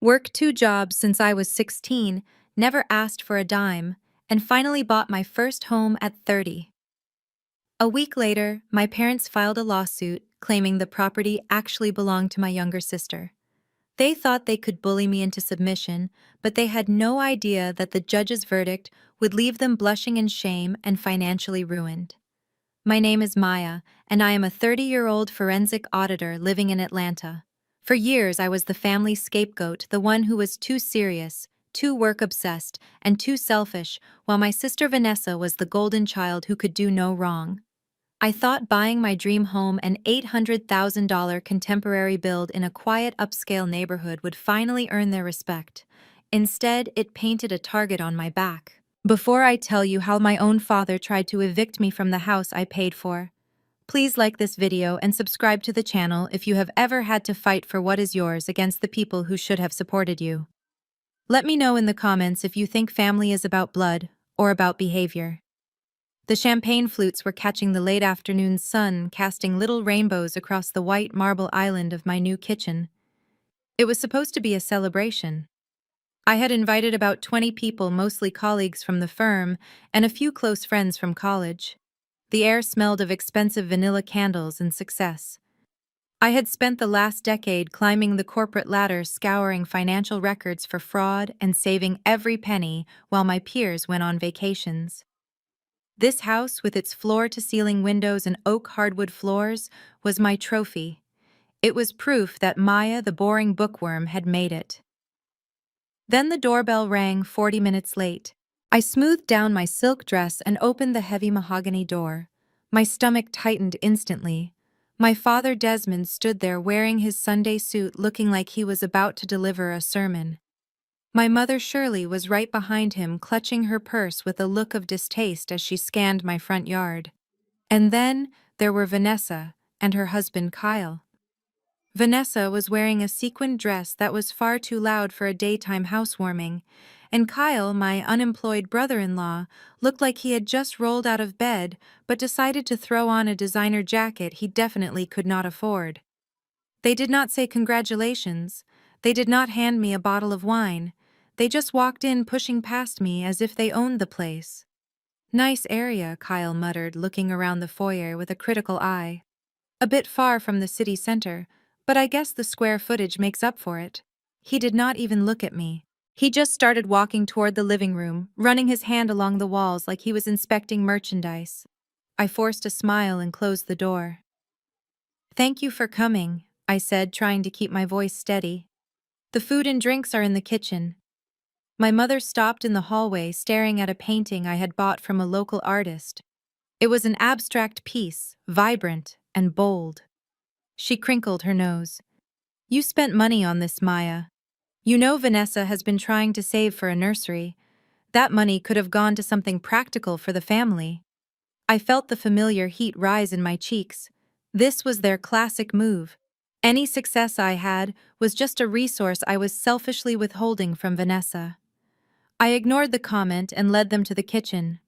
Worked 2 jobs since I was 16, never asked for a dime, and finally bought my first home at 30. A week later, my parents filed a lawsuit claiming the property actually belonged to my younger sister. They thought they could bully me into submission, but they had no idea that the judge's verdict would leave them blushing in shame and financially ruined. My name is Maya, and I am a 30-year-old forensic auditor living in Atlanta. For years, I was the family scapegoat, the one who was too serious, too work-obsessed, and too selfish, while my sister Vanessa was the golden child who could do no wrong. I thought buying my dream home, an $800,000 contemporary build in a quiet upscale neighborhood, would finally earn their respect. Instead, it painted a target on my back. Before I tell you how my own father tried to evict me from the house I paid for, please like this video and subscribe to the channel if you have ever had to fight for what is yours against the people who should have supported you. Let me know in the comments if you think family is about blood or about behavior. The champagne flutes were catching the late afternoon sun, casting little rainbows across the white marble island of my new kitchen. It was supposed to be a celebration. I had invited about 20 people, mostly colleagues from the firm, and a few close friends from college. The air smelled of expensive vanilla candles and success. I had spent the last decade climbing the corporate ladder, scouring financial records for fraud and saving every penny while my peers went on vacations. This house, with its floor-to-ceiling windows and oak hardwood floors, was my trophy. It was proof that Maya, the boring bookworm, had made it. Then the doorbell rang 40 minutes late. I smoothed down my silk dress and opened the heavy mahogany door. My stomach tightened instantly. My father Desmond stood there wearing his Sunday suit, looking like he was about to deliver a sermon. My mother Shirley was right behind him, clutching her purse with a look of distaste as she scanned my front yard. And then there were Vanessa and her husband Kyle. Vanessa was wearing a sequined dress that was far too loud for a daytime housewarming, and Kyle, my unemployed brother-in-law, looked like he had just rolled out of bed but decided to throw on a designer jacket he definitely could not afford. They did not say congratulations. They did not hand me a bottle of wine. They just walked in, pushing past me as if they owned the place. "Nice area," Kyle muttered, looking around the foyer with a critical eye. "A bit far from the city center, but I guess the square footage makes up for it." He did not even look at me. He just started walking toward the living room, running his hand along the walls like he was inspecting merchandise. I forced a smile and closed the door. "Thank you for coming," I said, trying to keep my voice steady. "The food and drinks are in the kitchen." My mother stopped in the hallway, staring at a painting I had bought from a local artist. It was an abstract piece, vibrant and bold. She crinkled her nose. "You spent money on this, Maya. You know Vanessa has been trying to save for a nursery. That money could have gone to something practical for the family." I felt the familiar heat rise in my cheeks. This was their classic move. Any success I had was just a resource I was selfishly withholding from Vanessa. I ignored the comment and led them to the kitchen.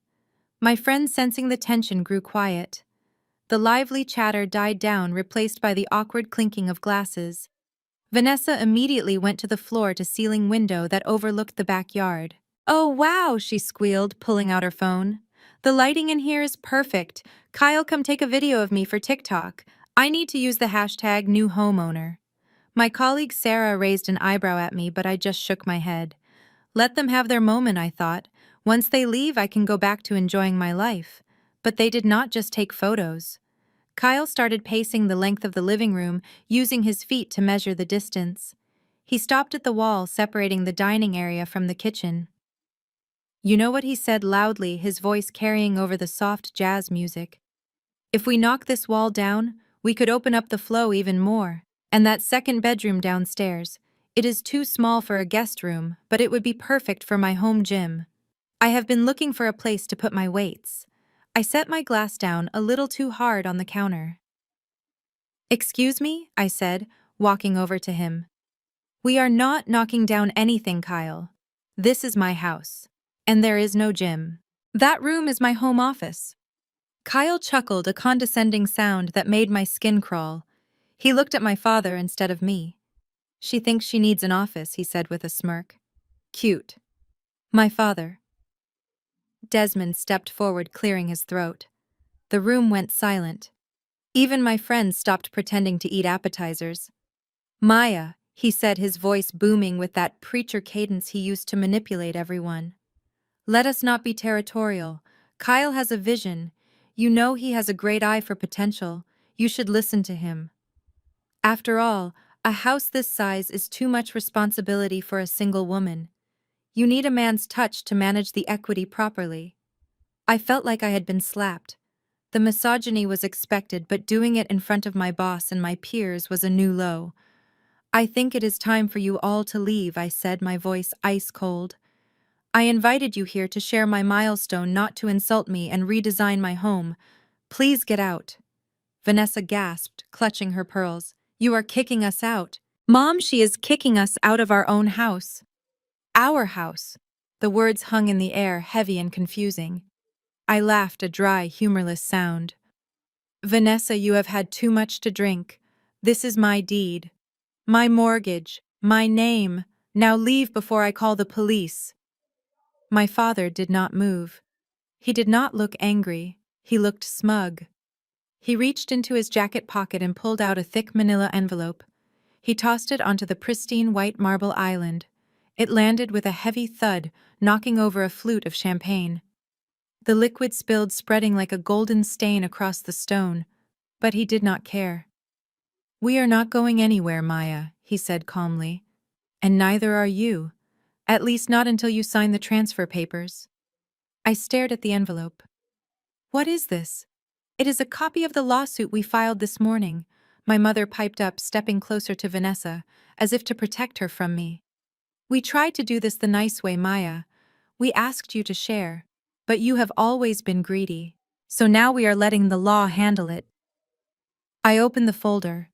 My friends, sensing the tension, grew quiet. The lively chatter died down, replaced by the awkward clinking of glasses. Vanessa immediately went to the floor-to-ceiling window that overlooked the backyard. "Oh, wow," she squealed, pulling out her phone. "The lighting in here is perfect. Kyle, come take a video of me for TikTok. I need to use the hashtag new homeowner." My colleague Sarah raised an eyebrow at me, but I just shook my head. Let them have their moment, I thought. Once they leave, I can go back to enjoying my life. But they did not just take photos. Kyle started pacing the length of the living room, using his feet to measure the distance. He stopped at the wall separating the dining area from the kitchen. "You know what?" he said loudly, his voice carrying over the soft jazz music. "If we knock this wall down, we could open up the flow even more. And that second bedroom downstairs. It is too small for a guest room, but it would be perfect for my home gym. I have been looking for a place to put my weights." I set my glass down a little too hard on the counter. "Excuse me?" I said, walking over to him. "We are not knocking down anything, Kyle. This is my house. And there is no gym. That room is my home office." Kyle chuckled, a condescending sound that made my skin crawl. He looked at my father instead of me. She thinks she needs an office, he said with a smirk. Cute. My father. Desmond stepped forward, clearing his throat. The room went silent. Even my friends stopped pretending to eat appetizers. Maya, he said, his voice booming with that preacher cadence he used to manipulate everyone. Let us not be territorial. Kyle has a vision. You know he has a great eye for potential. You should listen to him. After all, a house this size is too much responsibility for a single woman. You need a man's touch to manage the equity properly. I felt like I had been slapped. The misogyny was expected, but doing it in front of my boss and my peers was a new low. I think it is time for you all to leave, I said, my voice ice cold. I invited you here to share my milestone, not to insult me and redesign my home. Please get out. Vanessa gasped, clutching her pearls. You are kicking us out. Mom, she is kicking us out of our own house. Our house. The words hung in the air, heavy and confusing. I laughed, a dry, humorless sound. Vanessa, you have had too much to drink. This is my deed. My mortgage. My name. Now leave before I call the police. My father did not move. He did not look angry. He looked smug. He reached into his jacket pocket and pulled out a thick manila envelope. He tossed it onto the pristine white marble island. It landed with a heavy thud, knocking over a flute of champagne. The liquid spilled, spreading like a golden stain across the stone. But he did not care. We are not going anywhere, Maya, he said calmly. And neither are you. At least not until you sign the transfer papers. I stared at the envelope. What is this? It is a copy of the lawsuit we filed this morning, my mother piped up, stepping closer to Vanessa, as if to protect her from me. We tried to do this the nice way, Maya. We asked you to share, but you have always been greedy, so now we are letting the law handle it. I opened the folder.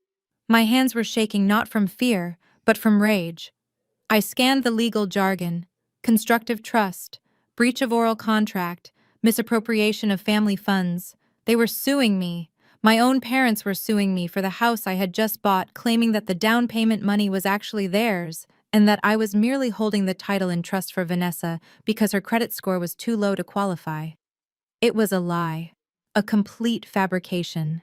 My hands were shaking not from fear, but from rage. I scanned the legal jargon: constructive trust, breach of oral contract, misappropriation of family funds. They were suing me. My own parents were suing me for the house I had just bought, claiming that the down payment money was actually theirs, and that I was merely holding the title in trust for Vanessa because her credit score was too low to qualify. It was a lie. A complete fabrication.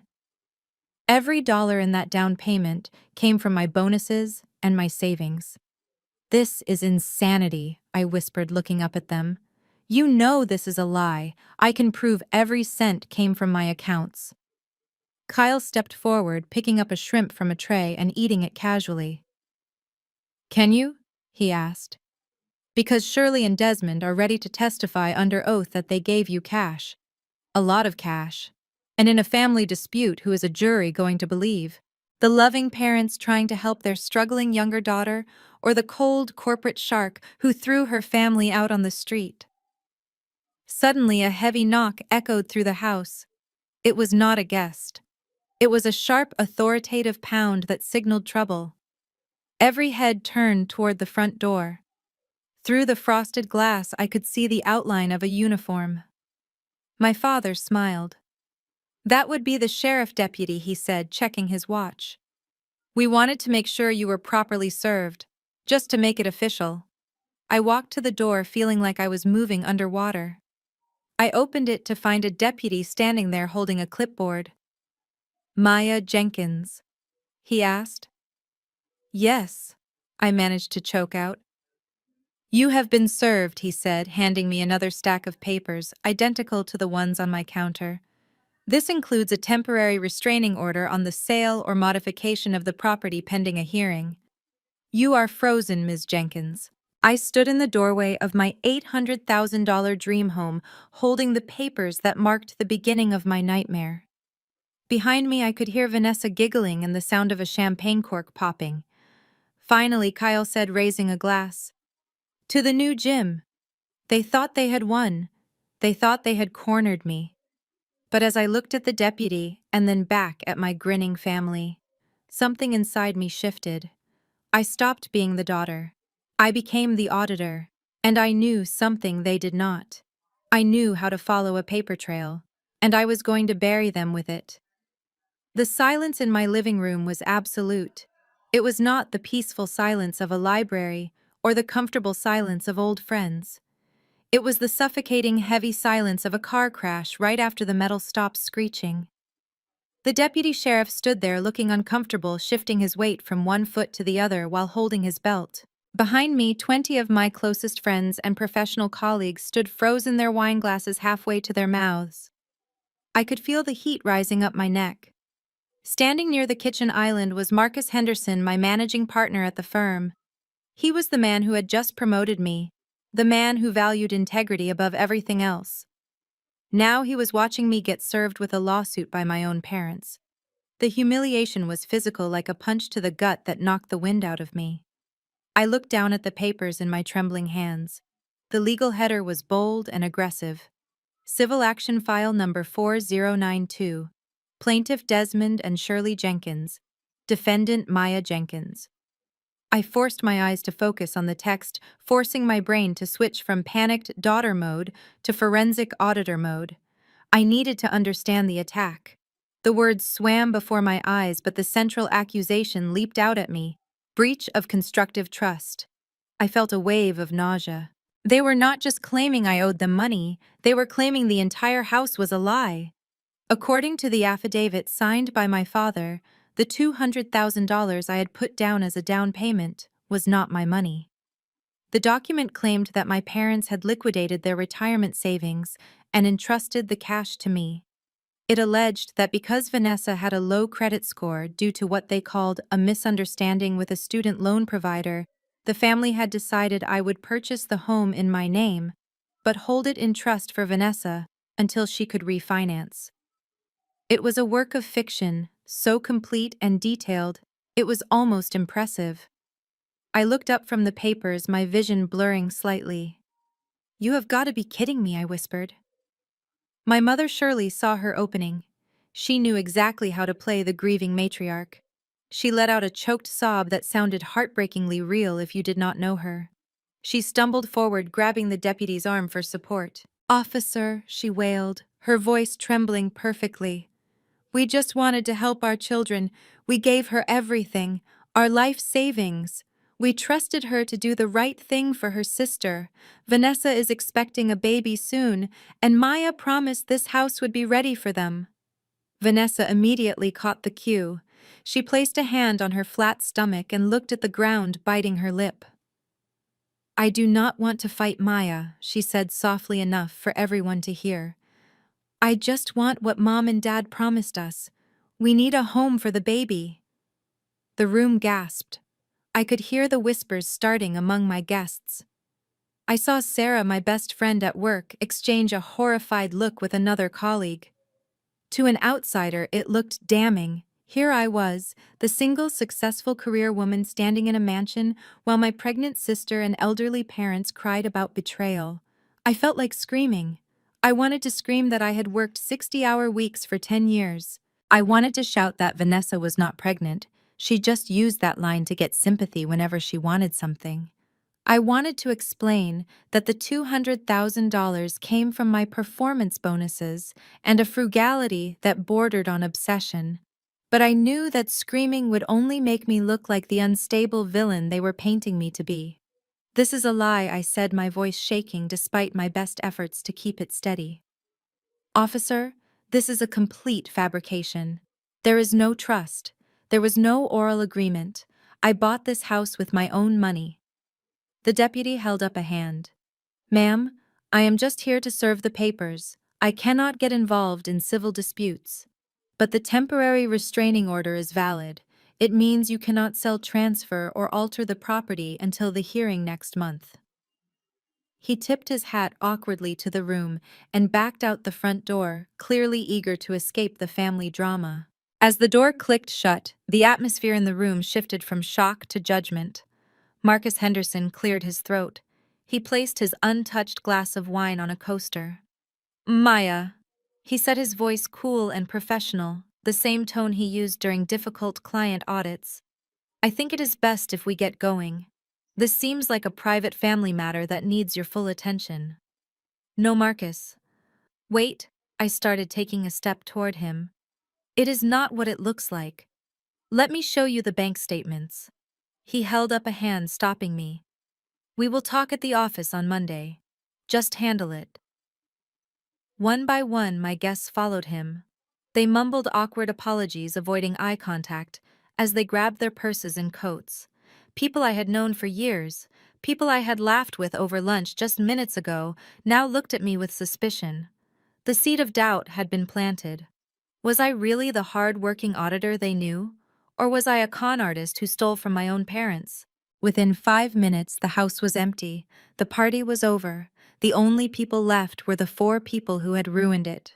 Every dollar in that down payment came from my bonuses and my savings. This is insanity, I whispered, looking up at them. You know this is a lie. I can prove every cent came from my accounts. Kyle stepped forward, picking up a shrimp from a tray and eating it casually. Can you? He asked. Because Shirley and Desmond are ready to testify under oath that they gave you cash. A lot of cash. And in a family dispute, who is a jury going to believe? The loving parents trying to help their struggling younger daughter, or the cold corporate shark who threw her family out on the street? Suddenly, a heavy knock echoed through the house. It was not a guest. It was a sharp, authoritative pound that signaled trouble. Every head turned toward the front door. Through the frosted glass, I could see the outline of a uniform. My father smiled. That would be the sheriff deputy, he said, checking his watch. We wanted to make sure you were properly served, just to make it official. I walked to the door, feeling like I was moving underwater. I opened it to find a deputy standing there holding a clipboard. Maya Jenkins, he asked. Yes, I managed to choke out. You have been served, he said, handing me another stack of papers, identical to the ones on my counter. This includes a temporary restraining order on the sale or modification of the property pending a hearing. You are frozen, Ms. Jenkins. I stood in the doorway of my $800,000 dream home, holding the papers that marked the beginning of my nightmare. Behind me, I could hear Vanessa giggling and the sound of a champagne cork popping. Finally, Kyle said, raising a glass. To the new gym. They thought they had won. They thought they had cornered me. But as I looked at the deputy and then back at my grinning family, something inside me shifted. I stopped being the daughter. I became the auditor, and I knew something they did not. I knew how to follow a paper trail, and I was going to bury them with it. The silence in my living room was absolute. It was not the peaceful silence of a library or the comfortable silence of old friends. It was the suffocating, heavy silence of a car crash right after the metal stops screeching. The deputy sheriff stood there looking uncomfortable, shifting his weight from one foot to the other while holding his belt. Behind me, 20 of my closest friends and professional colleagues stood frozen, their wine glasses halfway to their mouths. I could feel the heat rising up my neck. Standing near the kitchen island was Marcus Henderson, my managing partner at the firm. He was the man who had just promoted me, the man who valued integrity above everything else. Now he was watching me get served with a lawsuit by my own parents. The humiliation was physical, like a punch to the gut that knocked the wind out of me. I looked down at the papers in my trembling hands. The legal header was bold and aggressive. Civil Action File Number 4092. Plaintiff Desmond and Shirley Jenkins. Defendant Maya Jenkins. I forced my eyes to focus on the text, forcing my brain to switch from panicked daughter mode to forensic auditor mode. I needed to understand the attack. The words swam before my eyes, but the central accusation leaped out at me: breach of constructive trust. I felt a wave of nausea. They were not just claiming I owed them money, they were claiming the entire house was a lie. According to the affidavit signed by my father, the $200,000 I had put down as a down payment was not my money. The document claimed that my parents had liquidated their retirement savings and entrusted the cash to me. It alleged that because Vanessa had a low credit score due to what they called a misunderstanding with a student loan provider, the family had decided I would purchase the home in my name, but hold it in trust for Vanessa until she could refinance. It was a work of fiction, so complete and detailed, it was almost impressive. I looked up from the papers, my vision blurring slightly. "You have got to be kidding me," I whispered. My mother Shirley saw her opening. She knew exactly how to play the grieving matriarch. She let out a choked sob that sounded heartbreakingly real if you did not know her. She stumbled forward, grabbing the deputy's arm for support. "Officer," she wailed, her voice trembling perfectly. "We just wanted to help our children. We gave her everything, our life savings. We trusted her to do the right thing for her sister. Vanessa is expecting a baby soon, and Maya promised this house would be ready for them." Vanessa immediately caught the cue. She placed a hand on her flat stomach and looked at the ground, biting her lip. "I do not want to fight Maya," she said softly enough for everyone to hear. "I just want what Mom and Dad promised us. We need a home for the baby." The room gasped. I could hear the whispers starting among my guests. I saw Sarah, my best friend at work, exchange a horrified look with another colleague. To an outsider, it looked damning. Here I was, the single successful career woman standing in a mansion, while my pregnant sister and elderly parents cried about betrayal. I felt like screaming. I wanted to scream that I had worked 60-hour weeks for 10 years. I wanted to shout that Vanessa was not pregnant. She just used that line to get sympathy whenever she wanted something. I wanted to explain that the $200,000 came from my performance bonuses and a frugality that bordered on obsession. But I knew that screaming would only make me look like the unstable villain they were painting me to be. "This is a lie," I said, my voice shaking despite my best efforts to keep it steady. "Officer, this is a complete fabrication. There is no trust. There was no oral agreement. I bought this house with my own money." The deputy held up a hand. "Ma'am, I am just here to serve the papers. I cannot get involved in civil disputes. But the temporary restraining order is valid. It means you cannot sell, transfer, or alter the property until the hearing next month." He tipped his hat awkwardly to the room and backed out the front door, clearly eager to escape the family drama. As the door clicked shut, the atmosphere in the room shifted from shock to judgment. Marcus Henderson cleared his throat. He placed his untouched glass of wine on a coaster. "Maya," he said, his voice cool and professional, the same tone he used during difficult client audits. "I think it is best if we get going. This seems like a private family matter that needs your full attention." "No, Marcus." "Wait," I started, taking a step toward him. "It is not what it looks like. Let me show you the bank statements. He held up a hand, stopping me. We will talk at the office on Monday. Just handle it. One by one, my guests followed him. They mumbled awkward apologies, avoiding eye contact, as they grabbed their purses and coats. People I had known for years, people I had laughed with over lunch just minutes ago, now looked at me with suspicion. The seed of doubt had been planted. Was I really the hard-working auditor they knew? Or was I a con artist who stole from my own parents? Within 5 minutes, the house was empty. The party was over. The only people left were the 4 people who had ruined it.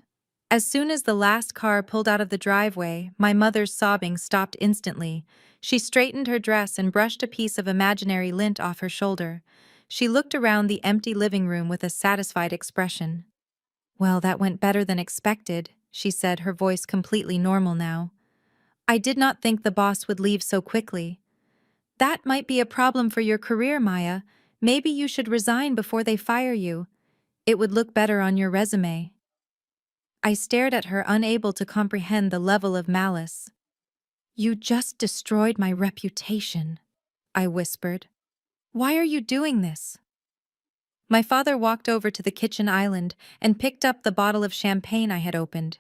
As soon as the last car pulled out of the driveway, my mother's sobbing stopped instantly. She straightened her dress and brushed a piece of imaginary lint off her shoulder. She looked around the empty living room with a satisfied expression. "Well, that went better than expected," she said, her voice completely normal now. "I did not think the boss would leave so quickly." "That might be a problem for your career, Maya. Maybe you should resign before they fire you. It would look better on your resume." I stared at her, unable to comprehend the level of malice. "You just destroyed my reputation," I whispered. "Why are you doing this?" My father walked over to the kitchen island and picked up the bottle of champagne I had opened.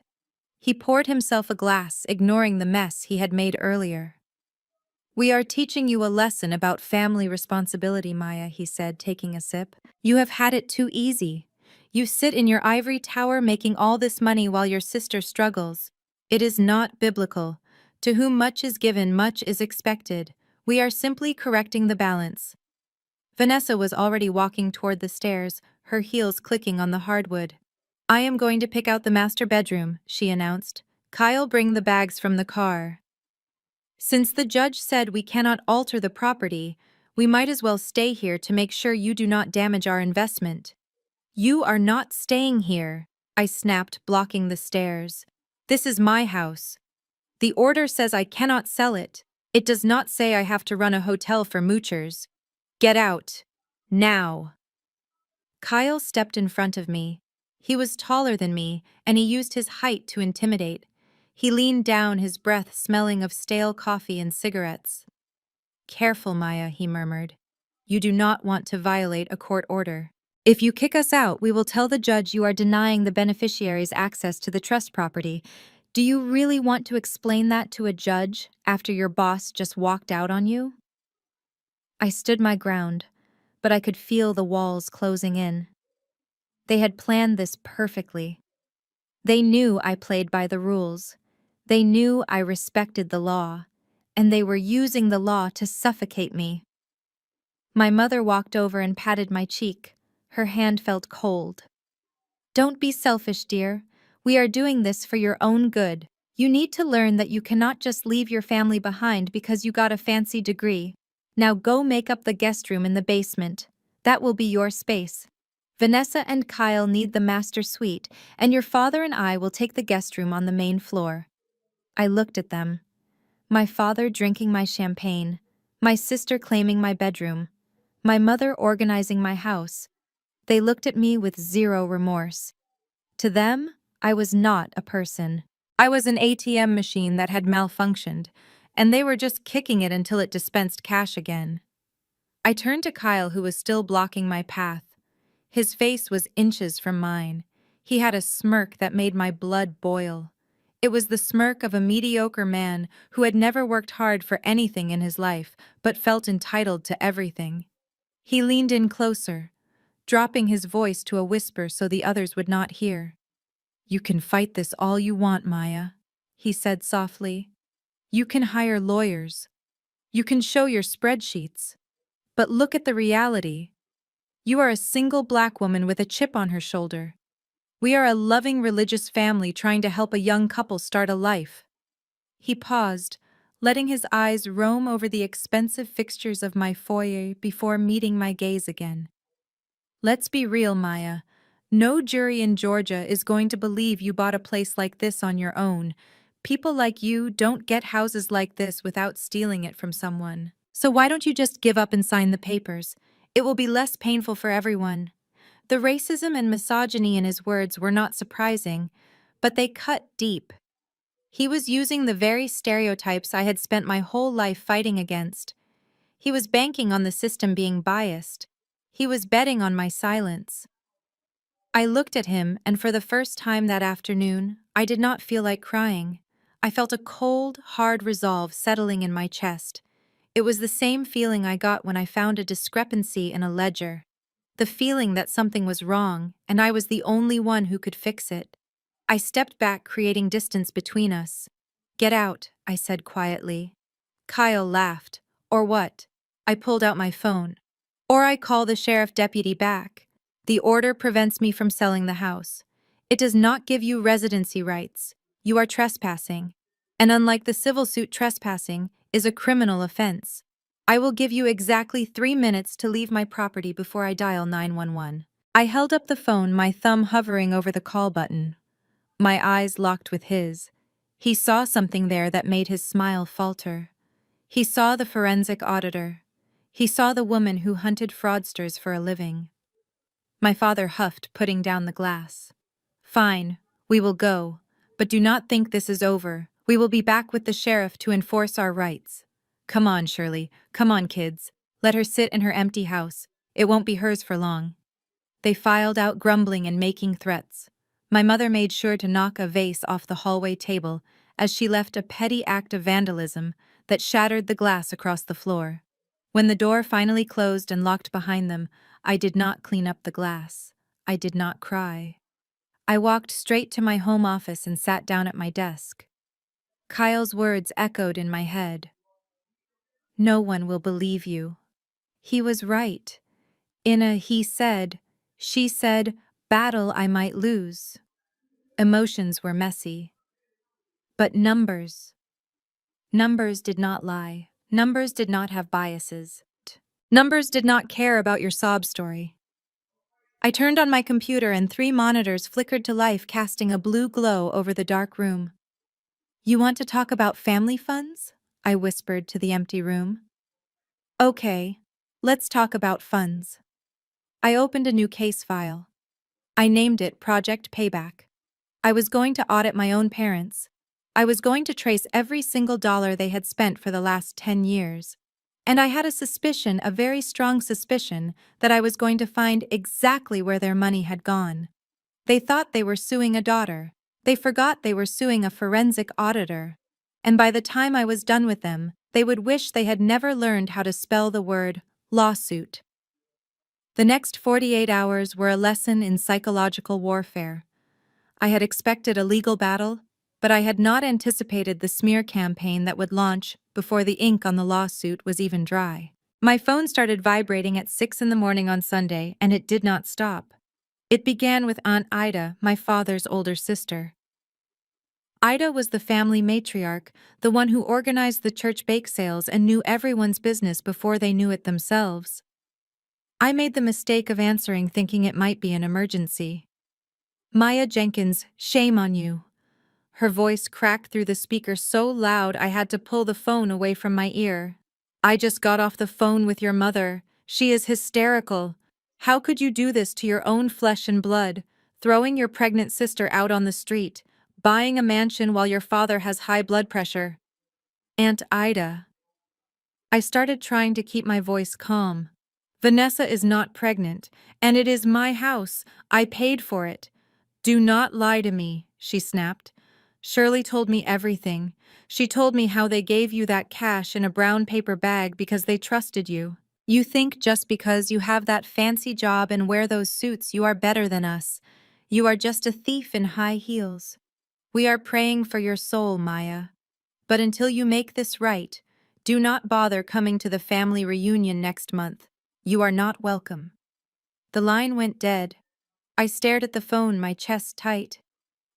He poured himself a glass, ignoring the mess he had made earlier. "We are teaching you a lesson about family responsibility, Maya," he said, taking a sip. "You have had it too easy. You sit in your ivory tower making all this money while your sister struggles. It is not biblical. To whom much is given, much is expected. We are simply correcting the balance." Vanessa was already walking toward the stairs, her heels clicking on the hardwood. "I am going to pick out the master bedroom," she announced. "Kyle, bring the bags from the car." "Since the judge said we cannot alter the property, we might as well stay here to make sure you do not damage our investment." "You are not staying here," I snapped, blocking the stairs. "This is my house. The order says I cannot sell it. It does not say I have to run a hotel for moochers. Get out. Now." Kyle stepped in front of me. He was taller than me, and he used his height to intimidate. He leaned down, his breath smelling of stale coffee and cigarettes. "Careful, Maya," he murmured. "You do not want to violate a court order. If you kick us out, we will tell the judge you are denying the beneficiaries access to the trust property. Do you really want to explain that to a judge after your boss just walked out on you?" I stood my ground, but I could feel the walls closing in. They had planned this perfectly. They knew I played by the rules. They knew I respected the law, and they were using the law to suffocate me. My mother walked over and patted my cheek. Her hand felt cold. "Don't be selfish, dear. We are doing this for your own good. You need to learn that you cannot just leave your family behind because you got a fancy degree. Now go make up the guest room in the basement. That will be your space. Vanessa and Kyle need the master suite, and your father and I will take the guest room on the main floor." I looked at them. My father drinking my champagne, my sister claiming my bedroom, my mother organizing my house. They looked at me with zero remorse. To them, I was not a person. I was an ATM machine that had malfunctioned, and they were just kicking it until it dispensed cash again. I turned to Kyle, who was still blocking my path. His face was inches from mine. He had a smirk that made my blood boil. It was the smirk of a mediocre man who had never worked hard for anything in his life, but felt entitled to everything. He leaned in closer, dropping his voice to a whisper so the others would not hear. "You can fight this all you want, Maya," he said softly. "You can hire lawyers. You can show your spreadsheets. But look at the reality. You are a single black woman with a chip on her shoulder. We are a loving religious family trying to help a young couple start a life." He paused, letting his eyes roam over the expensive fixtures of my foyer before meeting my gaze again. "Let's be real, Maya. No jury in Georgia is going to believe you bought a place like this on your own. People like you don't get houses like this without stealing it from someone. So why don't you just give up and sign the papers? It will be less painful for everyone." The racism and misogyny in his words were not surprising, but they cut deep. He was using the very stereotypes I had spent my whole life fighting against. He was banking on the system being biased. He was betting on my silence. I looked at him, and for the first time that afternoon, I did not feel like crying. I felt a cold, hard resolve settling in my chest. It was the same feeling I got when I found a discrepancy in a ledger. The feeling that something was wrong, and I was the only one who could fix it. I stepped back, creating distance between us. "Get out," I said quietly. Kyle laughed. "Or what?" I pulled out my phone. "Or I call the sheriff deputy back. The order prevents me from selling the house. It does not give you residency rights. You are trespassing. And unlike the civil suit, trespassing is a criminal offense. I will give you exactly 3 minutes to leave my property before I dial 911. I held up the phone, my thumb hovering over the call button. My eyes locked with his. He saw something there that made his smile falter. He saw the forensic auditor. He saw the woman who hunted fraudsters for a living. My father huffed, putting down the glass. "Fine, we will go. But do not think this is over. We will be back with the sheriff to enforce our rights. Come on, Shirley. Come on, kids. Let her sit in her empty house. It won't be hers for long." They filed out, grumbling and making threats. My mother made sure to knock a vase off the hallway table as she left a petty act of vandalism that shattered the glass across the floor. When the door finally closed and locked behind them, I did not clean up the glass. I did not cry. I walked straight to my home office and sat down at my desk. Kyle's words echoed in my head. "No one will believe you." He was right. In a he said, she said battle I might lose. Emotions were messy. But numbers. Numbers did not lie. Numbers did not have biases. Numbers did not care about your sob story. I turned on my computer and 3 monitors flickered to life, casting a blue glow over the dark room. "You want to talk about family funds?" I whispered to the empty room. "Okay, let's talk about funds." I opened a new case file. I named it Project Payback. I was going to audit my own parents. I was going to trace every single dollar they had spent for the last 10 years. And I had a suspicion, a very strong suspicion, that I was going to find exactly where their money had gone. They thought they were suing a daughter. They forgot they were suing a forensic auditor. And by the time I was done with them, they would wish they had never learned how to spell the word lawsuit. The next 48 hours were a lesson in psychological warfare. I had expected a legal battle, but I had not anticipated the smear campaign that would launch before the ink on the lawsuit was even dry. My phone started vibrating at 6 in the morning on Sunday, and it did not stop. It began with Aunt Ida, my father's older sister. Ida was the family matriarch, the one who organized the church bake sales and knew everyone's business before they knew it themselves. I made the mistake of answering, thinking it might be an emergency. "Maya Jenkins, shame on you." Her voice cracked through the speaker so loud I had to pull the phone away from my ear. "I just got off the phone with your mother. She is hysterical. How could you do this to your own flesh and blood, throwing your pregnant sister out on the street, buying a mansion while your father has high blood pressure?" "Aunt Ida." I started trying to keep my voice calm. "Vanessa is not pregnant, and it is my house. I paid for it. Do not lie to me," she snapped. "Shirley told me everything. She told me how they gave you that cash in a brown paper bag because they trusted you. You think just because you have that fancy job and wear those suits you are better than us. You are just a thief in high heels. We are praying for your soul, Maya. But until you make this right, do not bother coming to the family reunion next month. You are not welcome." The line went dead. I stared at the phone, my chest tight.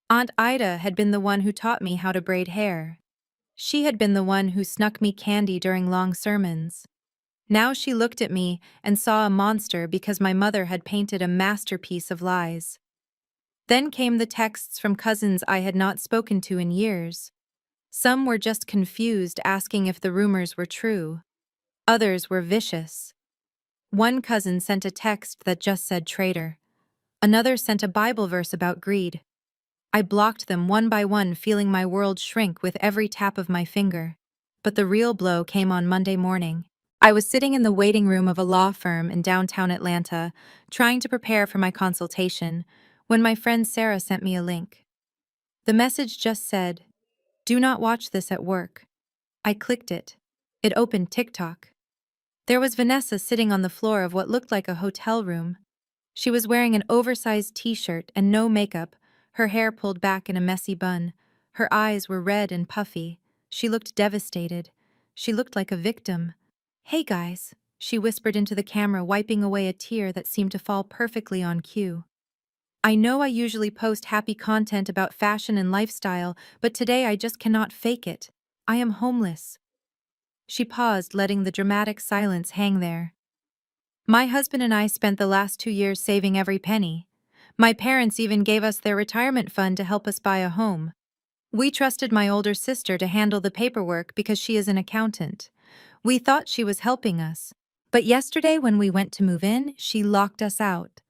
Aunt Ida had been the one who taught me how to braid hair. She had been the one who snuck me candy during long sermons. Now she looked at me and saw a monster because my mother had painted a masterpiece of lies. Then came the texts from cousins I had not spoken to in years. Some were just confused, asking if the rumors were true. Others were vicious. One cousin sent a text that just said traitor. Another sent a Bible verse about greed. I blocked them one by one, feeling my world shrink with every tap of my finger. But the real blow came on Monday morning. I was sitting in the waiting room of a law firm in downtown Atlanta, trying to prepare for my consultation, when my friend Sarah sent me a link. The message just said, "Do not watch this at work." I clicked it. It opened TikTok. There was Vanessa sitting on the floor of what looked like a hotel room. She was wearing an oversized t-shirt and no makeup, her hair pulled back in a messy bun. Her eyes were red and puffy. She looked devastated. She looked like a victim. "Hey guys," she whispered into the camera, wiping away a tear that seemed to fall perfectly on cue. "I know I usually post happy content about fashion and lifestyle, but today I just cannot fake it. I am homeless." She paused, letting the dramatic silence hang there. "My husband and I spent the last 2 years saving every penny. My parents even gave us their retirement fund to help us buy a home. We trusted my older sister to handle the paperwork because she is an accountant. We thought she was helping us. But yesterday when we went to move in, she locked us out.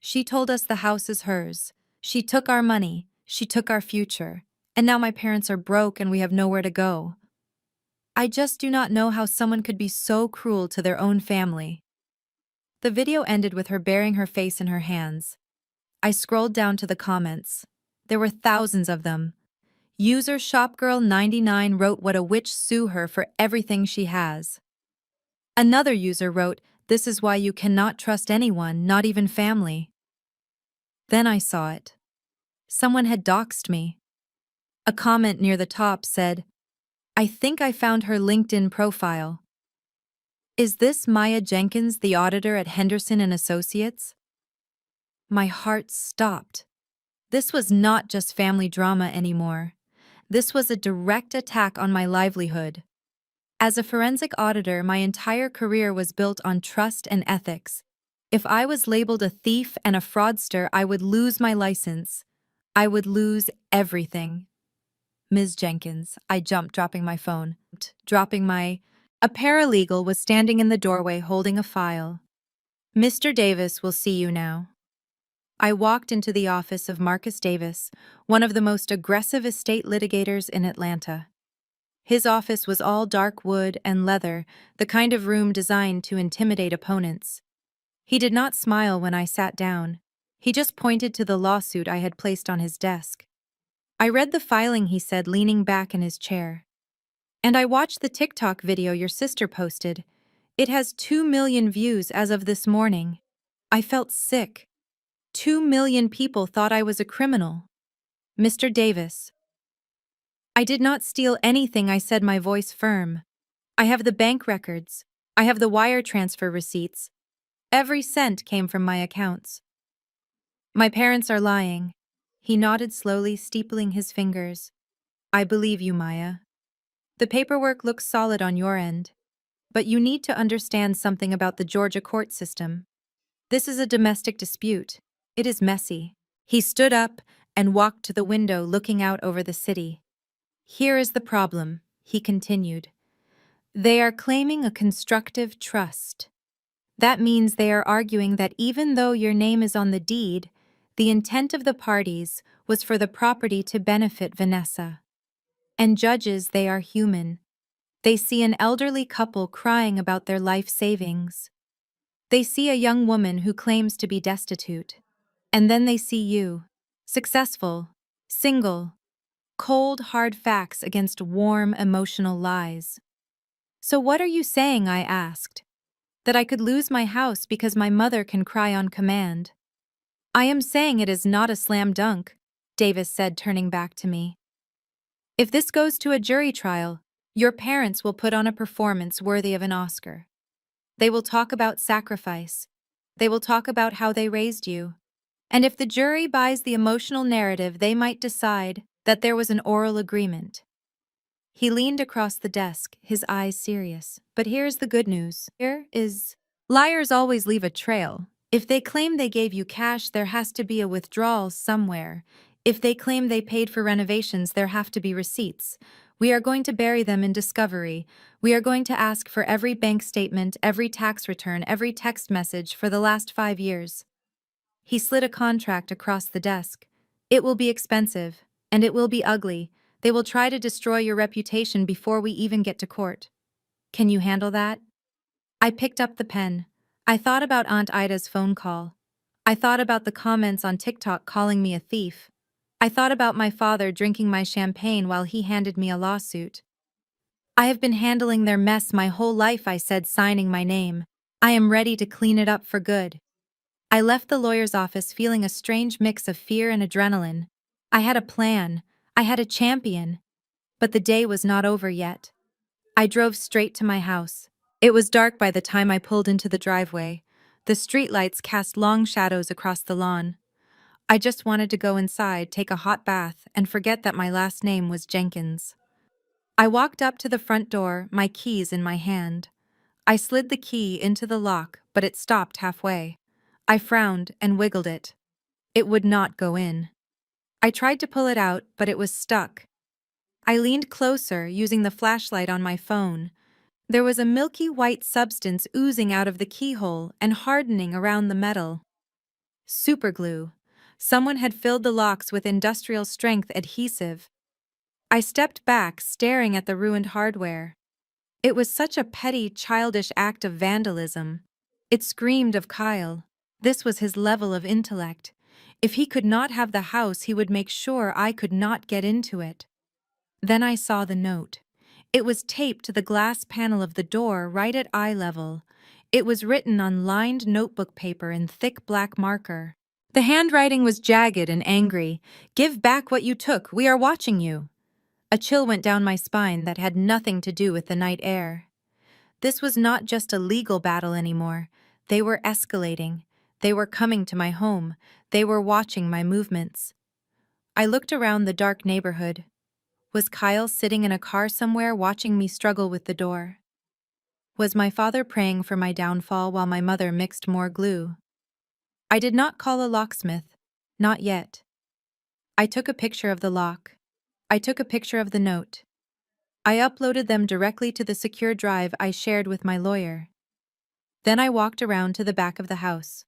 She told us the house is hers. She took our money. She took our future. And now my parents are broke and we have nowhere to go. I just do not know how someone could be so cruel to their own family." The video ended with her burying her face in her hands. I scrolled down to the comments. There were thousands of them. User Shopgirl99 wrote, "What a witch, sue her for everything she has." Another user wrote, "This is why you cannot trust anyone, not even family." Then I saw it. Someone had doxed me. A comment near the top said, "I think I found her LinkedIn profile. Is this Maya Jenkins, the auditor at Henderson and Associates?" My heart stopped. This was not just family drama anymore. This was a direct attack on my livelihood. As a forensic auditor, my entire career was built on trust and ethics. If I was labeled a thief and a fraudster, I would lose my license. I would lose everything. "Ms. Jenkins," I jumped, dropping my phone. A paralegal was standing in the doorway holding a file. "Mr. Davis will see you now." I walked into the office of Marcus Davis, one of the most aggressive estate litigators in Atlanta. His office was all dark wood and leather, the kind of room designed to intimidate opponents. He did not smile when I sat down. He just pointed to the lawsuit I had placed on his desk. "I read the filing," he said, leaning back in his chair. "And I watched the TikTok video your sister posted. It has 2 million views as of this morning." I felt sick. 2 million people thought I was a criminal. "Mr. Davis." "I did not steal anything," I said, my voice firm. "I have the bank records. I have the wire transfer receipts. Every cent came from my accounts." "My parents are lying." He nodded slowly, steepling his fingers. "I believe you, Maya. The paperwork looks solid on your end. But you need to understand something about the Georgia court system. This is a domestic dispute. It is messy." He stood up and walked to the window, looking out over the city. "Here is the problem," he continued. "They are claiming a constructive trust. That means they are arguing that even though your name is on the deed, the intent of the parties was for the property to benefit Vanessa. And judges, they are human. They see an elderly couple crying about their life savings. They see a young woman who claims to be destitute. And then they see you, successful, single, cold, hard facts against warm, emotional lies." "So what are you saying?" I asked. "That I could lose my house because my mother can cry on command?" "I am saying it is not a slam dunk," Davis said, turning back to me. "If this goes to a jury trial, your parents will put on a performance worthy of an Oscar. They will talk about sacrifice. They will talk about how they raised you. And if the jury buys the emotional narrative, they might decide that there was an oral agreement." He leaned across the desk, his eyes serious. "But here's the good news. Liars always leave a trail. If they claim they gave you cash, there has to be a withdrawal somewhere. If they claim they paid for renovations, there have to be receipts. We are going to bury them in discovery. We are going to ask for every bank statement, every tax return, every text message for the last 5 years. He slid a contract across the desk. It will be expensive, and it will be ugly. They will try to destroy your reputation before we even get to court. Can you handle that? I picked up the pen. I thought about Aunt Ida's phone call. I thought about the comments on TikTok calling me a thief. I thought about my father drinking my champagne while he handed me a lawsuit. I have been handling their mess my whole life, I said, signing my name. I am ready to clean it up for good. I left the lawyer's office feeling a strange mix of fear and adrenaline. I had a plan. I had a champion. But the day was not over yet. I drove straight to my house. It was dark by the time I pulled into the driveway. The streetlights cast long shadows across the lawn. I just wanted to go inside, take a hot bath, and forget that my last name was Jenkins. I walked up to the front door, my keys in my hand. I slid the key into the lock, but it stopped halfway. I frowned and wiggled it. It would not go in. I tried to pull it out, but it was stuck. I leaned closer, using the flashlight on my phone. There was a milky white substance oozing out of the keyhole and hardening around the metal. Superglue. Someone had filled the locks with industrial-strength adhesive. I stepped back, staring at the ruined hardware. It was such a petty, childish act of vandalism. It screamed of Kyle. This was his level of intellect. If he could not have the house, he would make sure I could not get into it. Then I saw the note. It was taped to the glass panel of the door right at eye level. It was written on lined notebook paper in thick black marker. The handwriting was jagged and angry. "Give back what you took. We are watching you." A chill went down my spine that had nothing to do with the night air. This was not just a legal battle anymore. They were escalating. They were coming to my home. They were watching my movements. I looked around the dark neighborhood. Was Kyle sitting in a car somewhere watching me struggle with the door? Was my father praying for my downfall while my mother mixed more glue? I did not call a locksmith. Not yet. I took a picture of the lock. I took a picture of the note. I uploaded them directly to the secure drive I shared with my lawyer. Then I walked around to the back of the house.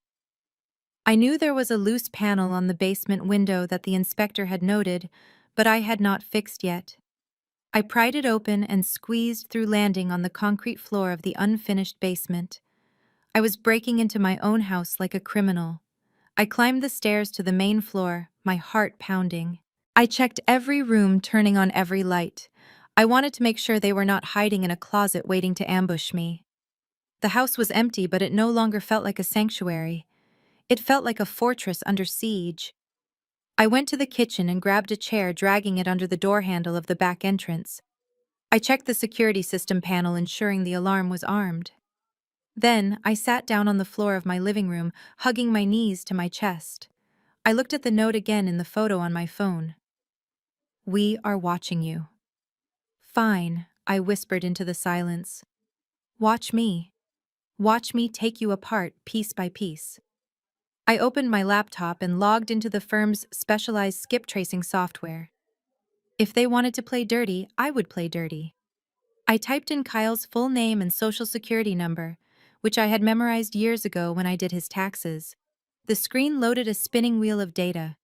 I knew there was a loose panel on the basement window that the inspector had noted, but I had not fixed yet. I pried it open and squeezed through, landing on the concrete floor of the unfinished basement. I was breaking into my own house like a criminal. I climbed the stairs to the main floor, my heart pounding. I checked every room, turning on every light. I wanted to make sure they were not hiding in a closet waiting to ambush me. The house was empty, but it no longer felt like a sanctuary. It felt like a fortress under siege. I went to the kitchen and grabbed a chair, dragging it under the door handle of the back entrance. I checked the security system panel, ensuring the alarm was armed. Then, I sat down on the floor of my living room, hugging my knees to my chest. I looked at the note again in the photo on my phone. "We are watching you." "Fine," I whispered into the silence. "Watch me. Watch me take you apart piece by piece." I opened my laptop and logged into the firm's specialized skip tracing software. If they wanted to play dirty, I would play dirty. I typed in Kyle's full name and social security number, which I had memorized years ago when I did his taxes. The screen loaded a spinning wheel of data.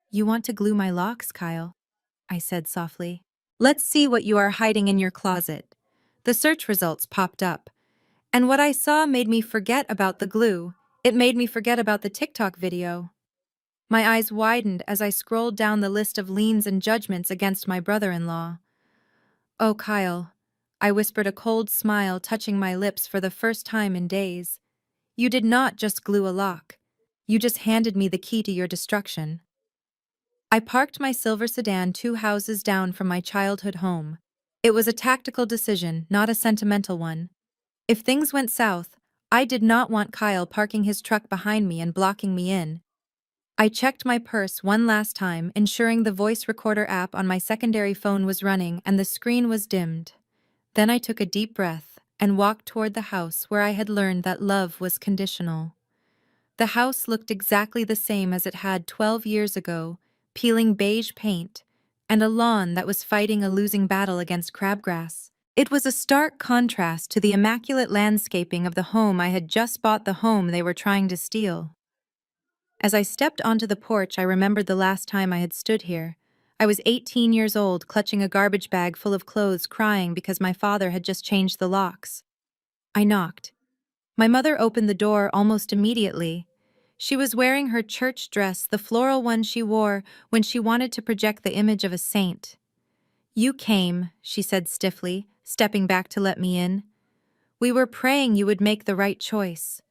"You want to glue my locks, Kyle?" I said softly. "Let's see what you are hiding in your closet." The search results popped up, and what I saw made me forget about the glue. It made me forget about the TikTok video. My eyes widened as I scrolled down the list of liens and judgments against my brother-in-law. "Oh, Kyle," I whispered, a cold smile touching my lips for the first time in days. "You did not just glue a lock. You just handed me the key to your destruction." I parked my silver sedan 2 houses down from my childhood home. It was a tactical decision, not a sentimental one. If things went south, I did not want Kyle parking his truck behind me and blocking me in. I checked my purse one last time, ensuring the voice recorder app on my secondary phone was running and the screen was dimmed. Then I took a deep breath and walked toward the house where I had learned that love was conditional. The house looked exactly the same as it had 12 years ago, peeling beige paint, and a lawn that was fighting a losing battle against crabgrass. It was a stark contrast to the immaculate landscaping of the home I had just bought, the home they were trying to steal. As I stepped onto the porch, I remembered the last time I had stood here. I was 18 years old, clutching a garbage bag full of clothes, crying because my father had just changed the locks. I knocked. My mother opened the door almost immediately. She was wearing her church dress, the floral one she wore when she wanted to project the image of a saint. "You came," she said stiffly, stepping back to let me in. "We were praying you would make the right choice."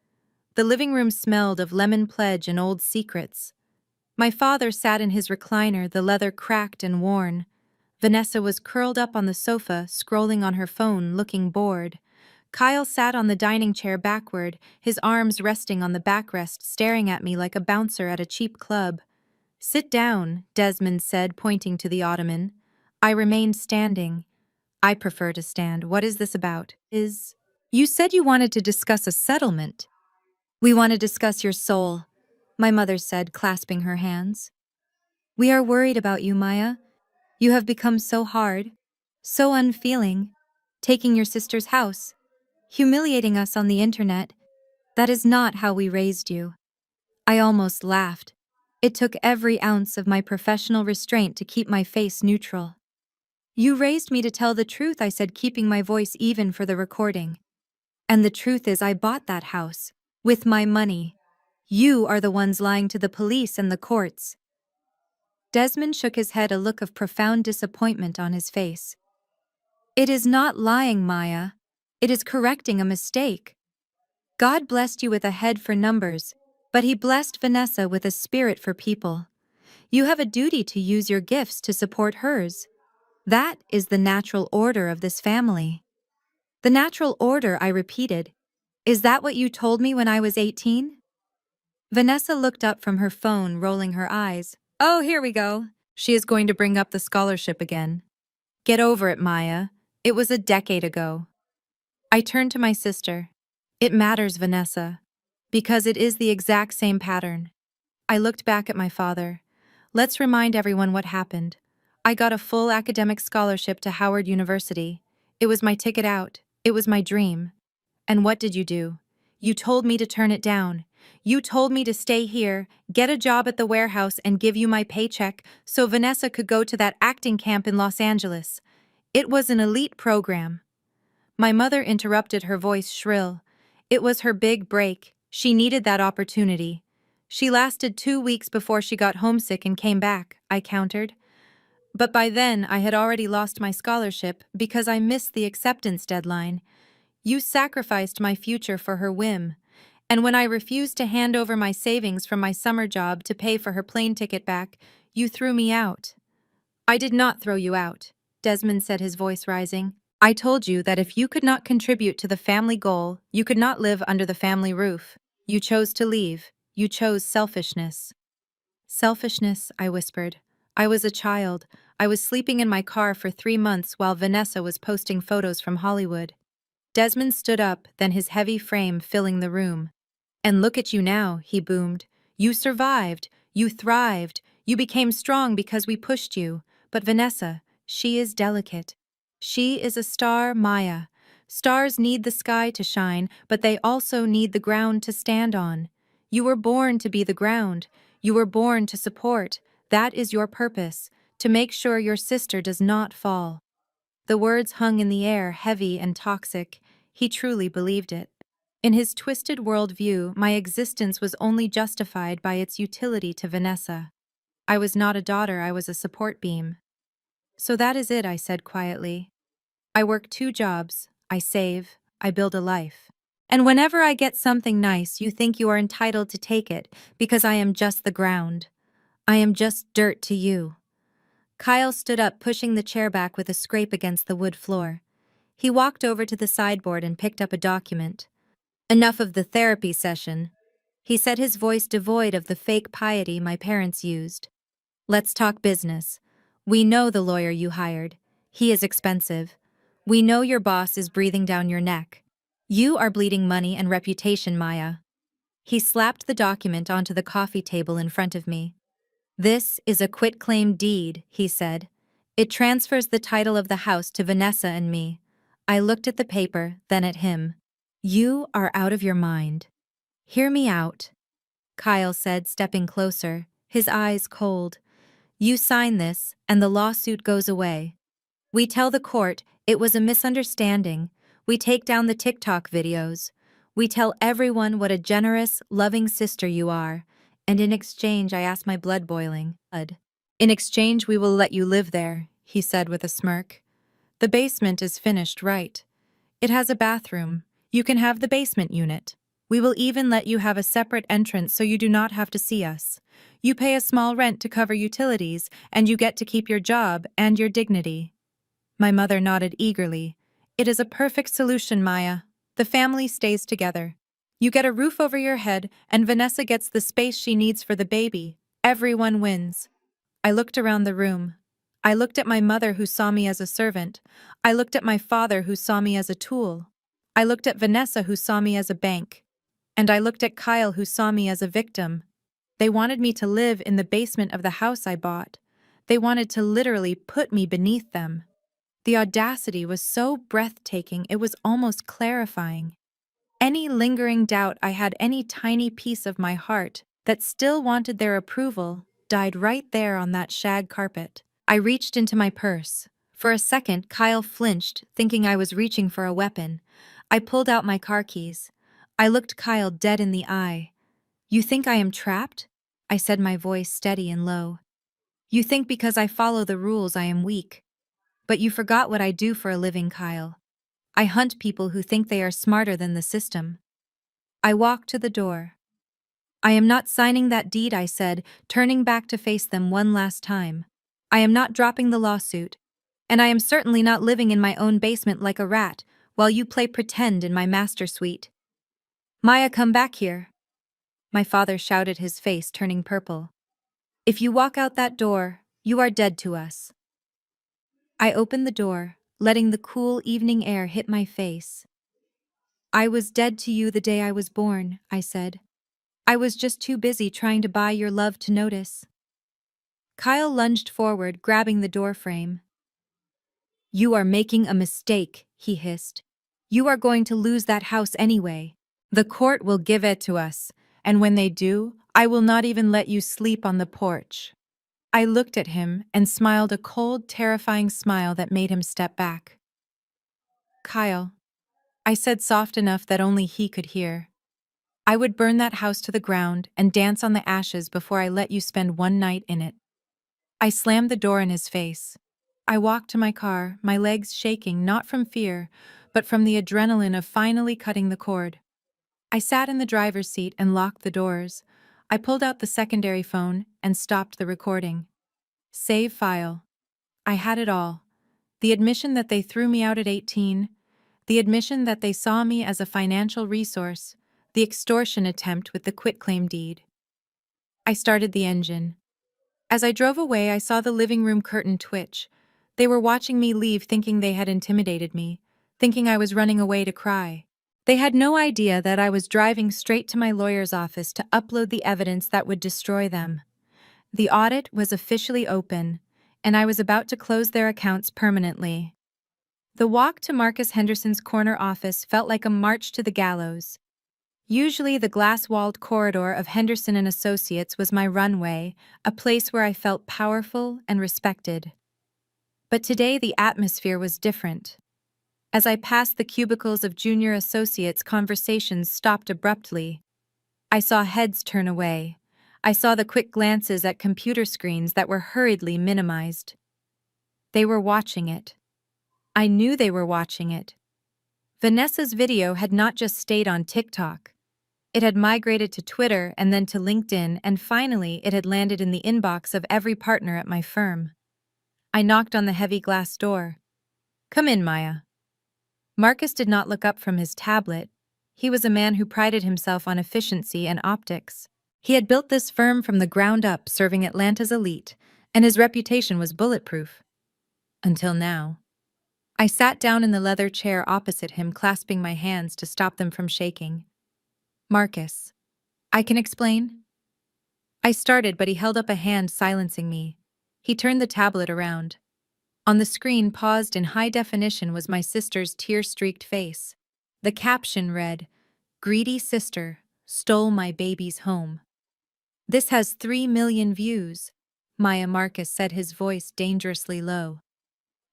The living room smelled of lemon pledge and old secrets. My father sat in his recliner, the leather cracked and worn. Vanessa was curled up on the sofa, scrolling on her phone, looking bored. Kyle sat on the dining chair backward, his arms resting on the backrest, staring at me like a bouncer at a cheap club. "Sit down," Desmond said, pointing to the ottoman. I remained standing. "I prefer to stand. What is this about?" You said you wanted to discuss a settlement." "We want to discuss your soul," my mother said, clasping her hands. "We are worried about you, Maya. You have become so hard, so unfeeling, taking your sister's house, humiliating us on the internet. That is not how we raised you." I almost laughed. It took every ounce of my professional restraint to keep my face neutral. "You raised me to tell the truth," I said, keeping my voice even for the recording. "And the truth is I bought that house. With my money. You are the ones lying to the police and the courts." Desmond shook his head, a look of profound disappointment on his face. "It is not lying, Maya. It is correcting a mistake. God blessed you with a head for numbers, but He blessed Vanessa with a spirit for people. You have a duty to use your gifts to support hers. That is the natural order of this family." "The natural order," I repeated. "Is that what you told me when I was 18? Vanessa looked up from her phone, rolling her eyes. "Oh, here we go. She is going to bring up the scholarship again. Get over it, Maya. It was a decade ago." I turned to my sister. "It matters, Vanessa, because it is the exact same pattern." I looked back at my father. "Let's remind everyone what happened. I got a full academic scholarship to Howard University. It was my ticket out. It was my dream. And what did you do? You told me to turn it down. You told me to stay here, get a job at the warehouse, and give you my paycheck so Vanessa could go to that acting camp in Los Angeles. It was an elite program." My mother interrupted, her voice shrill. "It was her big break. She needed that opportunity." "She lasted 2 weeks before she got homesick and came back," I countered. "But by then I had already lost my scholarship because I missed the acceptance deadline. You sacrificed my future for her whim. And when I refused to hand over my savings from my summer job to pay for her plane ticket back, you threw me out." "I did not throw you out," Desmond said, his voice rising. "I told you that if you could not contribute to the family goal, you could not live under the family roof. You chose to leave. You chose selfishness." "Selfishness," I whispered. "I was a child. I was sleeping in my car for 3 months while Vanessa was posting photos from Hollywood." Desmond stood up, then his heavy frame filling the room. "And look at you now," he boomed. "You survived. You thrived. You became strong because we pushed you. But Vanessa, she is delicate. She is a star, Maya. Stars need the sky to shine, but they also need the ground to stand on. You were born to be the ground. You were born to support. That is your purpose, to make sure your sister does not fall." The words hung in the air, heavy and toxic. He truly believed it. In his twisted worldview, my existence was only justified by its utility to Vanessa. I was not a daughter, I was a support beam. "So that is it," I said quietly. "I work 2 jobs. I save. I build a life. And whenever I get something nice, you think you are entitled to take it because I am just the ground. I am just dirt to you." Kyle stood up, pushing the chair back with a scrape against the wood floor. He walked over to the sideboard and picked up a document. "Enough of the therapy session," he said, his voice devoid of the fake piety my parents used. "Let's talk business. We know the lawyer you hired. He is expensive. We know your boss is breathing down your neck. You are bleeding money and reputation, Maya." He slapped the document onto the coffee table in front of me. "This is a quitclaim deed," he said. "It transfers the title of the house to Vanessa and me." I looked at the paper, then at him. "You are out of your mind. Hear me out." Kyle said, stepping closer, his eyes cold. You sign this, and the lawsuit goes away. We tell the court it was a misunderstanding. We take down the TikTok videos. We tell everyone what a generous, loving sister you are. And in exchange, I ask my blood boiling. In exchange, we will let you live there, he said with a smirk. The basement is finished, right? It has a bathroom. You can have the basement unit. We will even let you have a separate entrance so you do not have to see us. You pay a small rent to cover utilities, and you get to keep your job and your dignity. My mother nodded eagerly. It is a perfect solution, Maya. The family stays together. You get a roof over your head, and Vanessa gets the space she needs for the baby. Everyone wins. I looked around the room. I looked at my mother, who saw me as a servant. I looked at my father, who saw me as a tool. I looked at Vanessa, who saw me as a bank. And I looked at Kyle, who saw me as a victim. They wanted me to live in the basement of the house I bought. They wanted to literally put me beneath them. The audacity was so breathtaking, it was almost clarifying. Any lingering doubt I had, any tiny piece of my heart that still wanted their approval, died right there on that shag carpet. I reached into my purse. For a second, Kyle flinched, thinking I was reaching for a weapon. I pulled out my car keys. I looked Kyle dead in the eye. You think I am trapped? I said, my voice steady and low. You think because I follow the rules I am weak. But you forgot what I do for a living, Kyle. I hunt people who think they are smarter than the system. I walked to the door. I am not signing that deed, I said, turning back to face them one last time. I am not dropping the lawsuit. And I am certainly not living in my own basement like a rat, while you play pretend in my master suite. Maya, come back here. My father shouted, his face turning purple. If you walk out that door, you are dead to us. I opened the door, letting the cool evening air hit my face. I was dead to you the day I was born, I said. I was just too busy trying to buy your love to notice. Kyle lunged forward, grabbing the doorframe. You are making a mistake, he hissed. You are going to lose that house anyway. The court will give it to us, and when they do, I will not even let you sleep on the porch. I looked at him and smiled, a cold, terrifying smile that made him step back. Kyle, I said, soft enough that only he could hear. I would burn that house to the ground and dance on the ashes before I let you spend one night in it. I slammed the door in his face. I walked to my car, my legs shaking not from fear, but from the adrenaline of finally cutting the cord. I sat in the driver's seat and locked the doors. I pulled out the secondary phone and stopped the recording. Save file. I had it all. The admission that they threw me out at 18, the admission that they saw me as a financial resource, the extortion attempt with the quitclaim deed. I started the engine. As I drove away, I saw the living room curtain twitch. They were watching me leave, thinking they had intimidated me, thinking I was running away to cry. They had no idea that I was driving straight to my lawyer's office to upload the evidence that would destroy them. The audit was officially open, and I was about to close their accounts permanently. The walk to Marcus Henderson's corner office felt like a march to the gallows. Usually the glass-walled corridor of Henderson and Associates was my runway, a place where I felt powerful and respected. But today the atmosphere was different. As I passed the cubicles of junior associates, conversations stopped abruptly. I saw heads turn away. I saw the quick glances at computer screens that were hurriedly minimized. They were watching it. I knew they were watching it. Vanessa's video had not just stayed on TikTok. It had migrated to Twitter and then to LinkedIn, and finally it had landed in the inbox of every partner at my firm. I knocked on the heavy glass door. Come in, Maya. Marcus did not look up from his tablet. He was a man who prided himself on efficiency and optics. He had built this firm from the ground up, serving Atlanta's elite, and his reputation was bulletproof. Until now. I sat down in the leather chair opposite him, clasping my hands to stop them from shaking. Marcus. I can explain? I started, but he held up a hand, silencing me. He turned the tablet around. On the screen, paused in high definition, was my sister's tear-streaked face. The caption read, "Greedy sister stole my baby's home." This has 3 million views, Maya Marcus said, his voice dangerously low.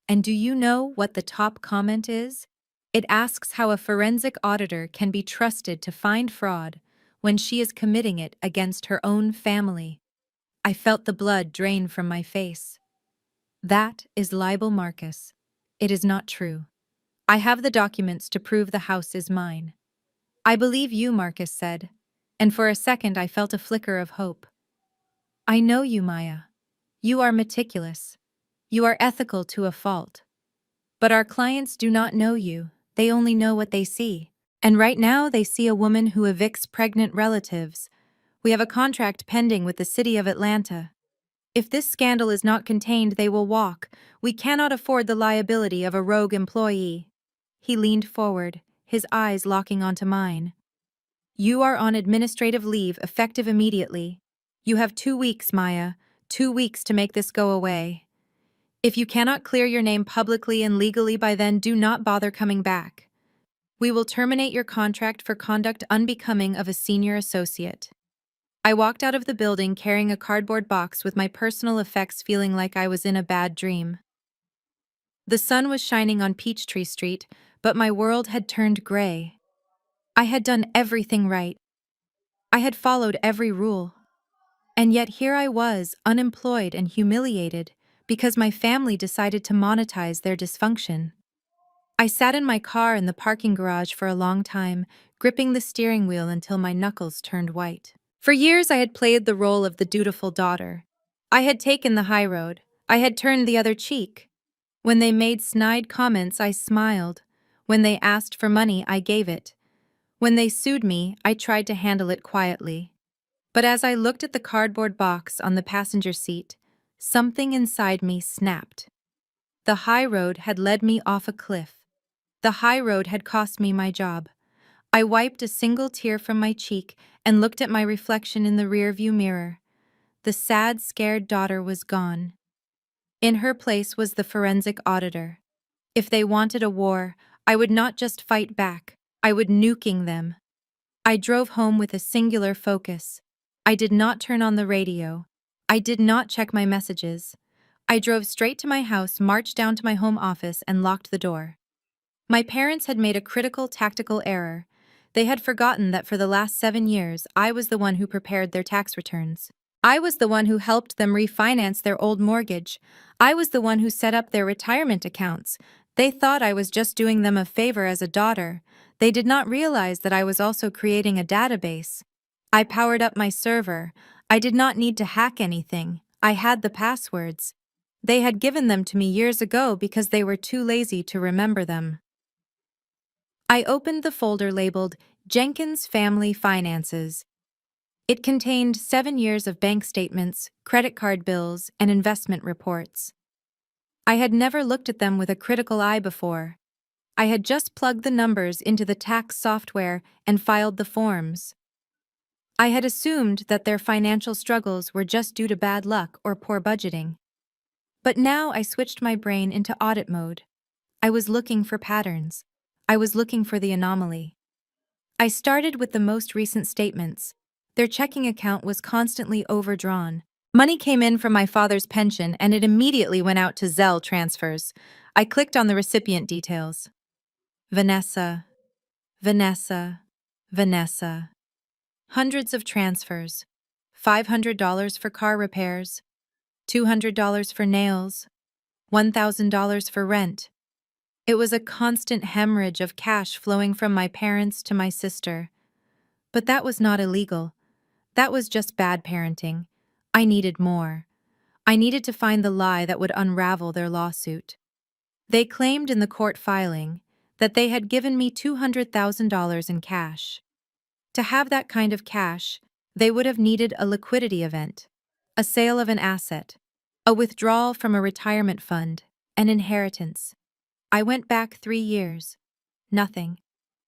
And do you know what the top comment is? It asks how a forensic auditor can be trusted to find fraud when she is committing it against her own family. I felt the blood drain from my face. That is libel, Marcus. It is not true. I have the documents to prove the house is mine. I believe you, Marcus said, and for a second I felt a flicker of hope. I know you, Maya. You are meticulous. You are ethical to a fault. But our clients do not know you. They only know what they see. And right now they see a woman who evicts pregnant relatives. We have a contract pending with the city of Atlanta. If this scandal is not contained, they will walk. We cannot afford the liability of a rogue employee. He leaned forward, his eyes locking onto mine. You are on administrative leave, effective immediately. You have 2 weeks, Maya. 2 weeks to make this go away. If you cannot clear your name publicly and legally by then, do not bother coming back. We will terminate your contract for conduct unbecoming of a senior associate. I walked out of the building carrying a cardboard box with my personal effects, feeling like I was in a bad dream. The sun was shining on Peachtree Street, but my world had turned gray. I had done everything right. I had followed every rule. And yet here I was, unemployed and humiliated, because my family decided to monetize their dysfunction. I sat in my car in the parking garage for a long time, gripping the steering wheel until my knuckles turned white. For years I had played the role of the dutiful daughter. I had taken the high road. I had turned the other cheek. When they made snide comments, I smiled. When they asked for money, I gave it. When they sued me, I tried to handle it quietly. But as I looked at the cardboard box on the passenger seat, something inside me snapped. The high road had led me off a cliff. The high road had cost me my job. I wiped a single tear from my cheek and looked at my reflection in the rearview mirror. The sad, scared daughter was gone. In her place was the forensic auditor. If they wanted a war, I would not just fight back, I would nuking them. I drove home with a singular focus. I did not turn on the radio. I did not check my messages. I drove straight to my house, marched down to my home office, and locked the door. My parents had made a critical tactical error. They had forgotten that for the last 7 years, I was the one who prepared their tax returns. I was the one who helped them refinance their old mortgage. I was the one who set up their retirement accounts. They thought I was just doing them a favor as a daughter. They did not realize that I was also creating a database. I powered up my server. I did not need to hack anything. I had the passwords. They had given them to me years ago because they were too lazy to remember them. I opened the folder labeled Jenkins Family Finances. It contained 7 years of bank statements, credit card bills, and investment reports. I had never looked at them with a critical eye before. I had just plugged the numbers into the tax software and filed the forms. I had assumed that their financial struggles were just due to bad luck or poor budgeting. But now I switched my brain into audit mode. I was looking for patterns. I was looking for the anomaly. I started with the most recent statements. Their checking account was constantly overdrawn. Money came in from my father's pension and it immediately went out to Zelle transfers. I clicked on the recipient details. Vanessa, Vanessa, Vanessa. Hundreds of transfers. $500 for car repairs, $200 for nails, $1,000 for rent. It was a constant hemorrhage of cash flowing from my parents to my sister. But that was not illegal. That was just bad parenting. I needed more. I needed to find the lie that would unravel their lawsuit. They claimed in the court filing that they had given me $200,000 in cash. To have that kind of cash, they would have needed a liquidity event, a sale of an asset, a withdrawal from a retirement fund, an inheritance. I went back 3 years. Nothing.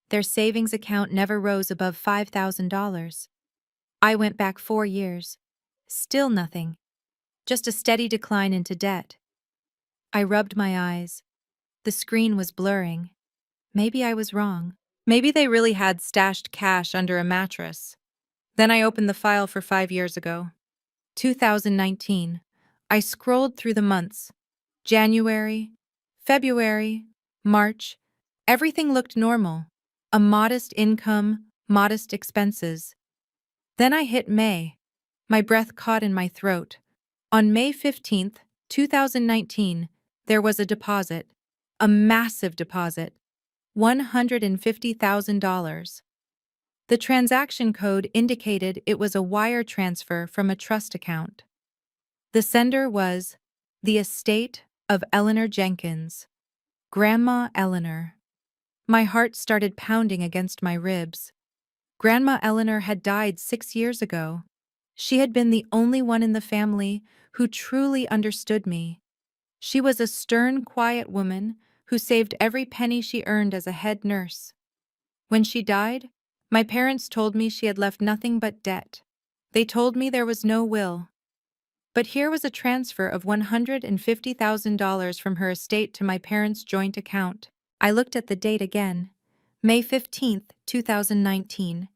Their savings account never rose above $5,000. I went back 4 years. Still nothing. Just a steady decline into debt. I rubbed my eyes. The screen was blurring. Maybe I was wrong. Maybe they really had stashed cash under a mattress. Then I opened the file for 5 years ago. 2019. I scrolled through the months. January, February, March. Everything looked normal. A modest income, modest expenses. Then I hit May. My breath caught in my throat. On May 15th, 2019, there was a deposit. A massive deposit. $150,000. The transaction code indicated it was a wire transfer from a trust account. The sender was the estate of Eleanor Jenkins, Grandma Eleanor. My heart started pounding against my ribs. Grandma Eleanor had died 6 years ago. She had been the only one in the family who truly understood me. She was a stern, quiet woman who saved every penny she earned as a head nurse. When she died, my parents told me she had left nothing but debt. They told me there was no will. But here was a transfer of $150,000 from her estate to my parents' joint account. I looked at the date again. May 15th, 2019.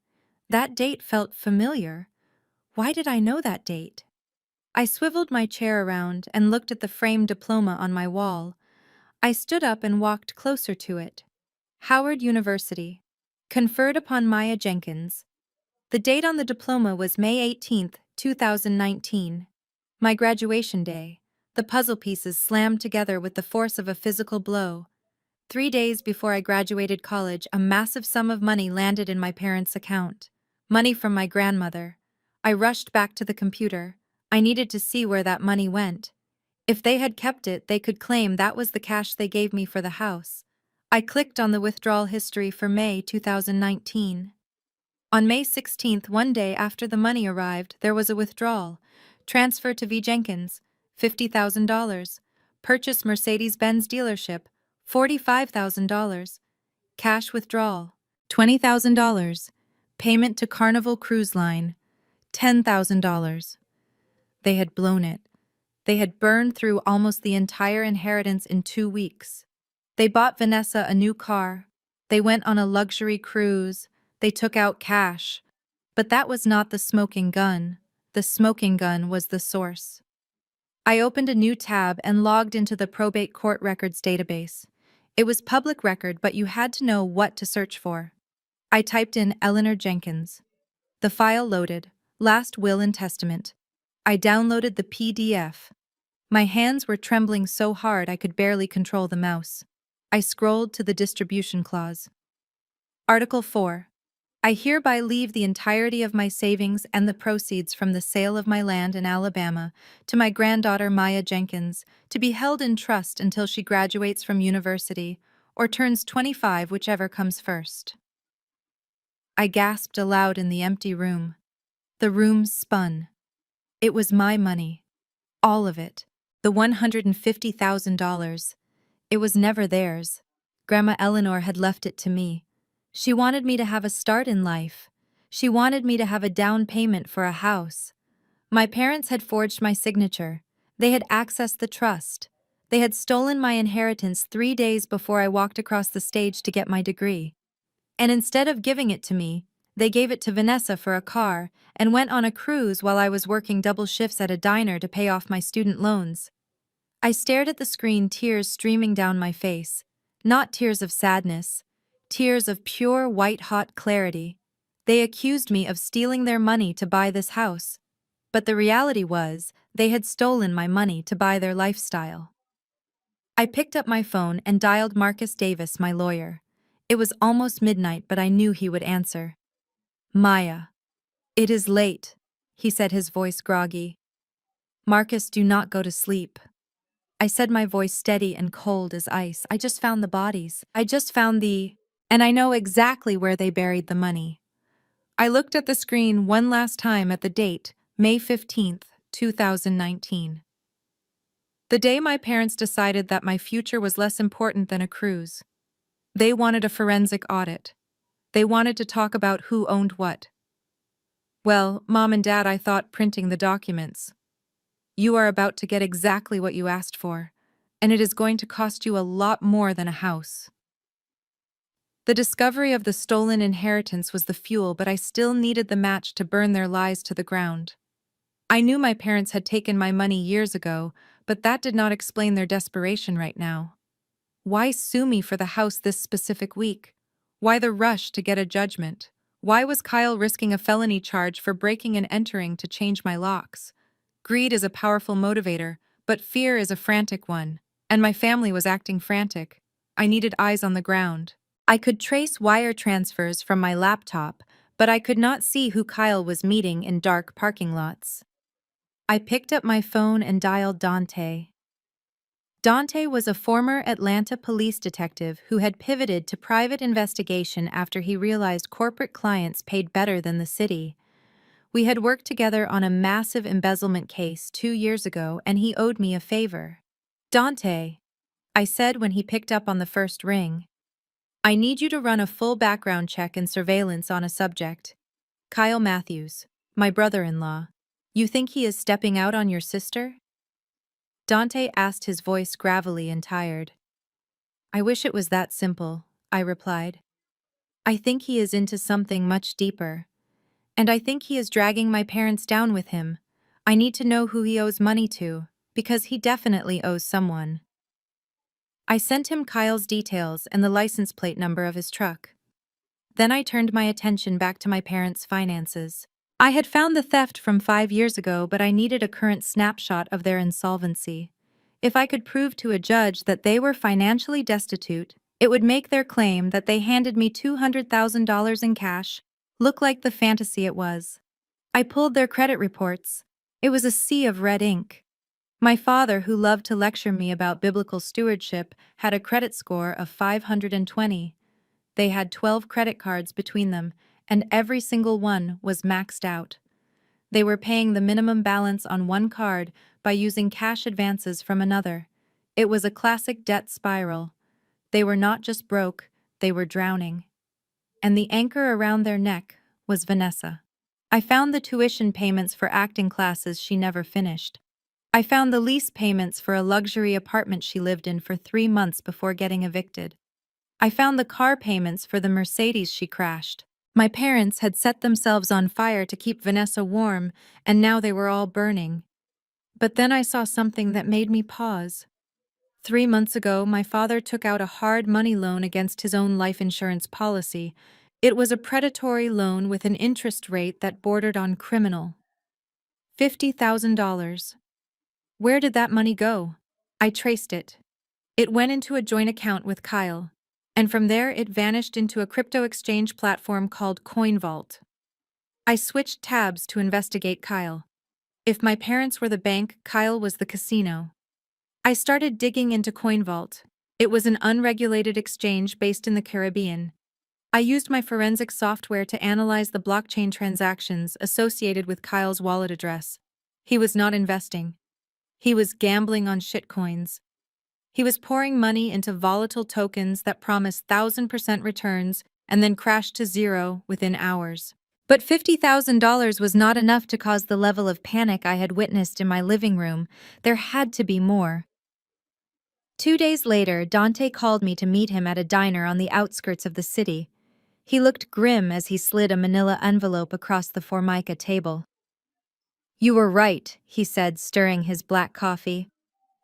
That date felt familiar. Why did I know that date? I swiveled my chair around and looked at the framed diploma on my wall. I stood up and walked closer to it. Howard University. Conferred upon Maya Jenkins. The date on the diploma was May 18th, 2019. My graduation day. The puzzle pieces slammed together with the force of a physical blow. 3 days before I graduated college, a massive sum of money landed in my parents' account. Money from my grandmother. I rushed back to the computer. I needed to see where that money went. If they had kept it, they could claim that was the cash they gave me for the house. I clicked on the withdrawal history for May 2019. On May 16th, one day after the money arrived, there was a withdrawal. Transfer to V. Jenkins, $50,000. Purchase Mercedes-Benz dealership, $45,000. Cash withdrawal, $20,000. Payment to Carnival Cruise Line, $10,000. They had blown it. They had burned through almost the entire inheritance in 2 weeks. They bought Vanessa a new car. They went on a luxury cruise. They took out cash. But that was not the smoking gun. The smoking gun was the source. I opened a new tab and logged into the probate court records database. It was public record, but you had to know what to search for. I typed in Eleanor Jenkins. The file loaded. Last will and testament. I downloaded the PDF. My hands were trembling so hard I could barely control the mouse. I scrolled to the distribution clause. Article 4. I hereby leave the entirety of my savings and the proceeds from the sale of my land in Alabama to my granddaughter Maya Jenkins to be held in trust until she graduates from university or turns 25, whichever comes first. I gasped aloud in the empty room. The room spun. It was my money. All of it. The $150,000. It was never theirs. Grandma Eleanor had left it to me. She wanted me to have a start in life. She wanted me to have a down payment for a house. My parents had forged my signature. They had accessed the trust. They had stolen my inheritance 3 days before I walked across the stage to get my degree. And instead of giving it to me, they gave it to Vanessa for a car and went on a cruise while I was working double shifts at a diner to pay off my student loans. I stared at the screen, tears streaming down my face. Not tears of sadness. Tears of pure, white-hot clarity. They accused me of stealing their money to buy this house. But the reality was, they had stolen my money to buy their lifestyle. I picked up my phone and dialed Marcus Davis, my lawyer. It was almost midnight, but I knew he would answer. Maya. It is late, he said, his voice groggy. Marcus, do not go to sleep. I said, my voice steady and cold as ice. I just found the bodies. And I know exactly where they buried the money. I looked at the screen one last time at the date, May 15th, 2019. The day my parents decided that my future was less important than a cruise. They wanted a forensic audit. They wanted to talk about who owned what. Well, Mom and Dad, I thought printing the documents. You are about to get exactly what you asked for, and it is going to cost you a lot more than a house. The discovery of the stolen inheritance was the fuel, but I still needed the match to burn their lies to the ground. I knew my parents had taken my money years ago, but that did not explain their desperation right now. Why sue me for the house this specific week? Why the rush to get a judgment? Why was Kyle risking a felony charge for breaking and entering to change my locks? Greed is a powerful motivator, but fear is a frantic one, and my family was acting frantic. I needed eyes on the ground. I could trace wire transfers from my laptop, but I could not see who Kyle was meeting in dark parking lots. I picked up my phone and dialed Dante. Dante was a former Atlanta police detective who had pivoted to private investigation after he realized corporate clients paid better than the city. We had worked together on a massive embezzlement case 2 years ago, and he owed me a favor. Dante, I said when he picked up on the first ring, I need you to run a full background check and surveillance on a subject. Kyle Matthews, my brother-in-law. You think he is stepping out on your sister? Dante asked, his voice gravelly and tired. I wish it was that simple, I replied. I think he is into something much deeper. And I think he is dragging my parents down with him. I need to know who he owes money to, because he definitely owes someone. I sent him Kyle's details and the license plate number of his truck. Then I turned my attention back to my parents' finances. I had found the theft from 5 years ago, but I needed a current snapshot of their insolvency. If I could prove to a judge that they were financially destitute, it would make their claim that they handed me $200,000 in cash look like the fantasy it was. I pulled their credit reports. It was a sea of red ink. My father, who loved to lecture me about biblical stewardship, had a credit score of 520. They had 12 credit cards between them, and every single one was maxed out. They were paying the minimum balance on one card by using cash advances from another. It was a classic debt spiral. They were not just broke, they were drowning. And the anchor around their neck was Vanessa. I found the tuition payments for acting classes she never finished. I found the lease payments for a luxury apartment she lived in for 3 months before getting evicted. I found the car payments for the Mercedes she crashed. My parents had set themselves on fire to keep Vanessa warm, and now they were all burning. But then I saw something that made me pause. 3 months ago, my father took out a hard money loan against his own life insurance policy. It was a predatory loan with an interest rate that bordered on criminal. $50,000. Where did that money go? I traced it. It went into a joint account with Kyle, and from there it vanished into a crypto exchange platform called CoinVault. I switched tabs to investigate Kyle. If my parents were the bank, Kyle was the casino. I started digging into CoinVault. It was an unregulated exchange based in the Caribbean. I used my forensic software to analyze the blockchain transactions associated with Kyle's wallet address. He was not investing. He was gambling on shitcoins. He was pouring money into volatile tokens that promised 1,000% returns and then crashed to zero within hours. But $50,000 was not enough to cause the level of panic I had witnessed in my living room. There had to be more. 2 days later, Dante called me to meet him at a diner on the outskirts of the city. He looked grim as he slid a manila envelope across the Formica table. You were right, he said, stirring his black coffee.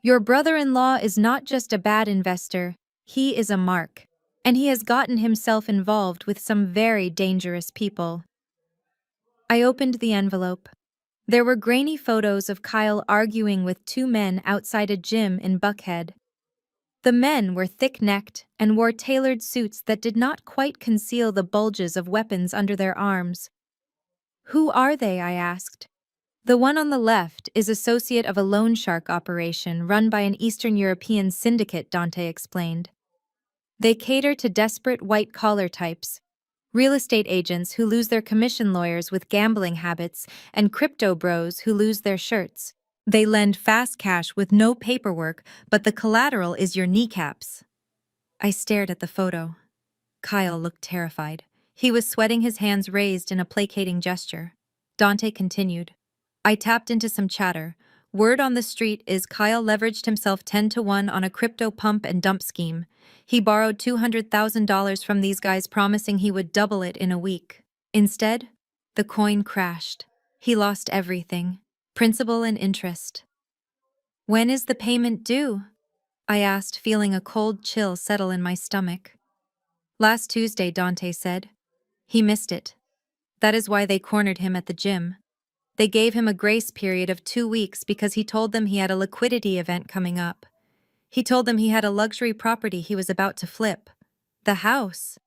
Your brother-in-law is not just a bad investor, he is a mark. And he has gotten himself involved with some very dangerous people. I opened the envelope. There were grainy photos of Kyle arguing with 2 men outside a gym in Buckhead. The men were thick-necked and wore tailored suits that did not quite conceal the bulges of weapons under their arms. Who are they? I asked. The one on the left is associate of a loan shark operation run by an Eastern European syndicate, Dante explained. They cater to desperate white-collar types, real estate agents who lose their commission lawyers with gambling habits, and crypto bros who lose their shirts. They lend fast cash with no paperwork, but the collateral is your kneecaps. I stared at the photo. Kyle looked terrified. He was sweating, his hands raised in a placating gesture. Dante continued. I tapped into some chatter. Word on the street is Kyle leveraged himself 10-to-1 on a crypto pump and dump scheme. He borrowed $200,000 from these guys, promising he would double it in a week. Instead, the coin crashed. He lost everything, principal and interest. When is the payment due? I asked, feeling a cold chill settle in my stomach. Last Tuesday, Dante said. He missed it. That is why they cornered him at the gym. They gave him a grace period of 2 weeks because he told them he had a liquidity event coming up. He told them he had a luxury property he was about to flip. The house.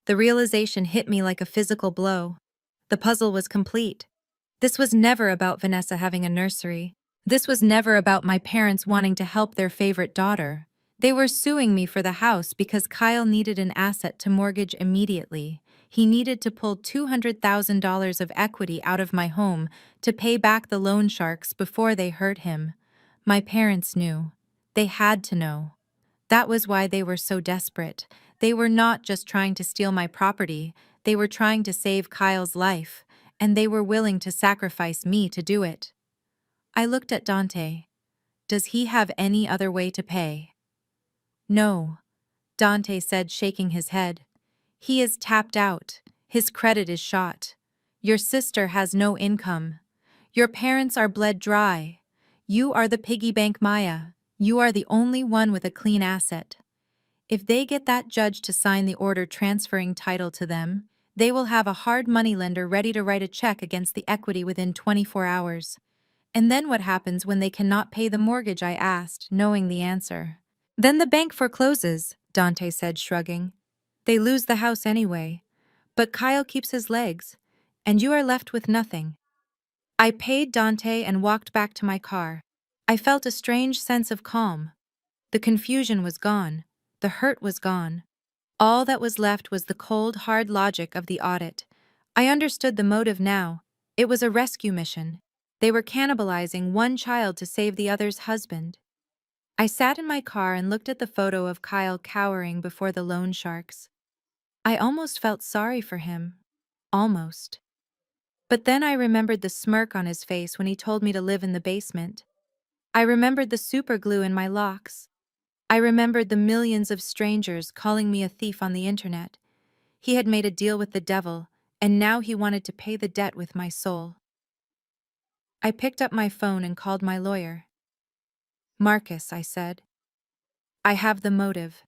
The realization hit me like a physical blow. The puzzle was complete. This was never about Vanessa having a nursery. This was never about my parents wanting to help their favorite daughter. They were suing me for the house because Kyle needed an asset to mortgage immediately. He needed to pull $200,000 of equity out of my home to pay back the loan sharks before they hurt him. My parents knew. They had to know. That was why they were so desperate. They were not just trying to steal my property, they were trying to save Kyle's life, and they were willing to sacrifice me to do it. I looked at Dante. Does he have any other way to pay? No, Dante said, shaking his head. He is tapped out. His credit is shot. Your sister has no income. Your parents are bled dry. You are the piggy bank Maya. You are the only one with a clean asset. If they get that judge to sign the order transferring title to them, they will have a hard money lender ready to write a check against the equity within 24 hours. And then what happens when they cannot pay the mortgage? I asked, knowing the answer. Then the bank forecloses, Dante said, shrugging. They lose the house anyway. But Kyle keeps his legs, and you are left with nothing. I paid Dante and walked back to my car. I felt a strange sense of calm. The confusion was gone. The hurt was gone. All that was left was the cold, hard logic of the audit. I understood the motive now. It was a rescue mission. They were cannibalizing one child to save the other's husband. I sat in my car and looked at the photo of Kyle cowering before the loan sharks. I almost felt sorry for him. Almost. But then I remembered the smirk on his face when he told me to live in the basement. I remembered the super glue in my locks. I remembered the millions of strangers calling me a thief on the internet. He had made a deal with the devil, and now he wanted to pay the debt with my soul. I picked up my phone and called my lawyer. Marcus, I said. I have the motive,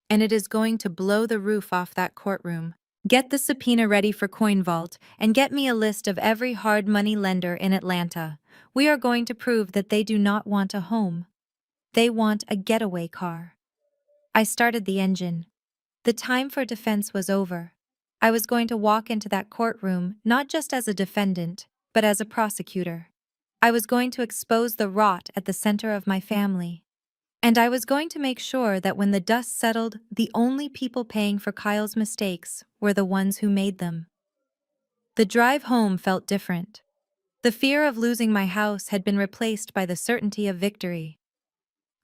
and it is going to blow the roof off that courtroom. Get the subpoena ready for CoinVault, and get me a list of every hard money lender in Atlanta. We are going to prove that they do not want a home. They want a getaway car. I started the engine. The time for defense was over. I was going to walk into that courtroom not just as a defendant, but as a prosecutor. I was going to expose the rot at the center of my family. And I was going to make sure that when the dust settled, the only people paying for Kyle's mistakes were the ones who made them. The drive home felt different. The fear of losing my house had been replaced by the certainty of victory.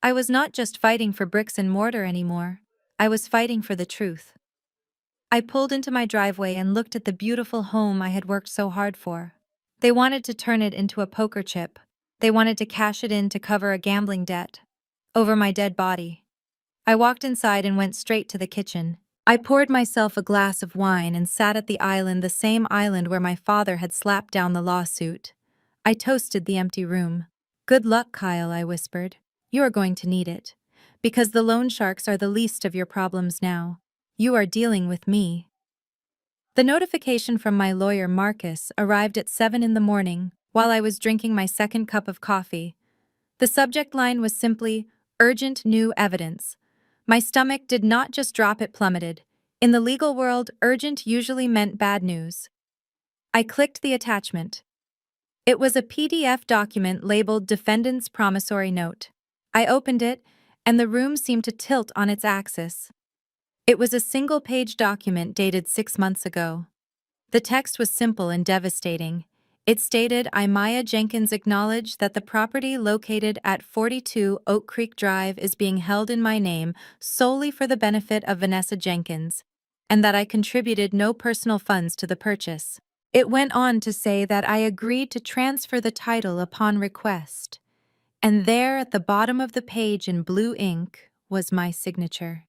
I was not just fighting for bricks and mortar anymore. I was fighting for the truth. I pulled into my driveway and looked at the beautiful home I had worked so hard for. They wanted to turn it into a poker chip. They wanted to cash it in to cover a gambling debt. Over my dead body. I walked inside and went straight to the kitchen. I poured myself a glass of wine and sat at the island, the same island where my father had slapped down the lawsuit. I toasted the empty room. Good luck, Kyle, I whispered. You are going to need it. Because the loan sharks are the least of your problems now. You are dealing with me. The notification from my lawyer, Marcus, arrived at 7 in the morning while I was drinking my second cup of coffee. The subject line was simply, urgent new evidence. My stomach did not just drop, it plummeted. In the legal world, urgent usually meant bad news. I clicked the attachment. It was a PDF document labeled Defendant's Promissory Note. I opened it, and the room seemed to tilt on its axis. It was a single-page document dated 6 months ago. The text was simple and devastating. It stated, I, Maya Jenkins, acknowledge that the property located at 42 Oak Creek Drive is being held in my name solely for the benefit of Vanessa Jenkins, and that I contributed no personal funds to the purchase. It went on to say that I agreed to transfer the title upon request. And there at the bottom of the page in blue ink was my signature.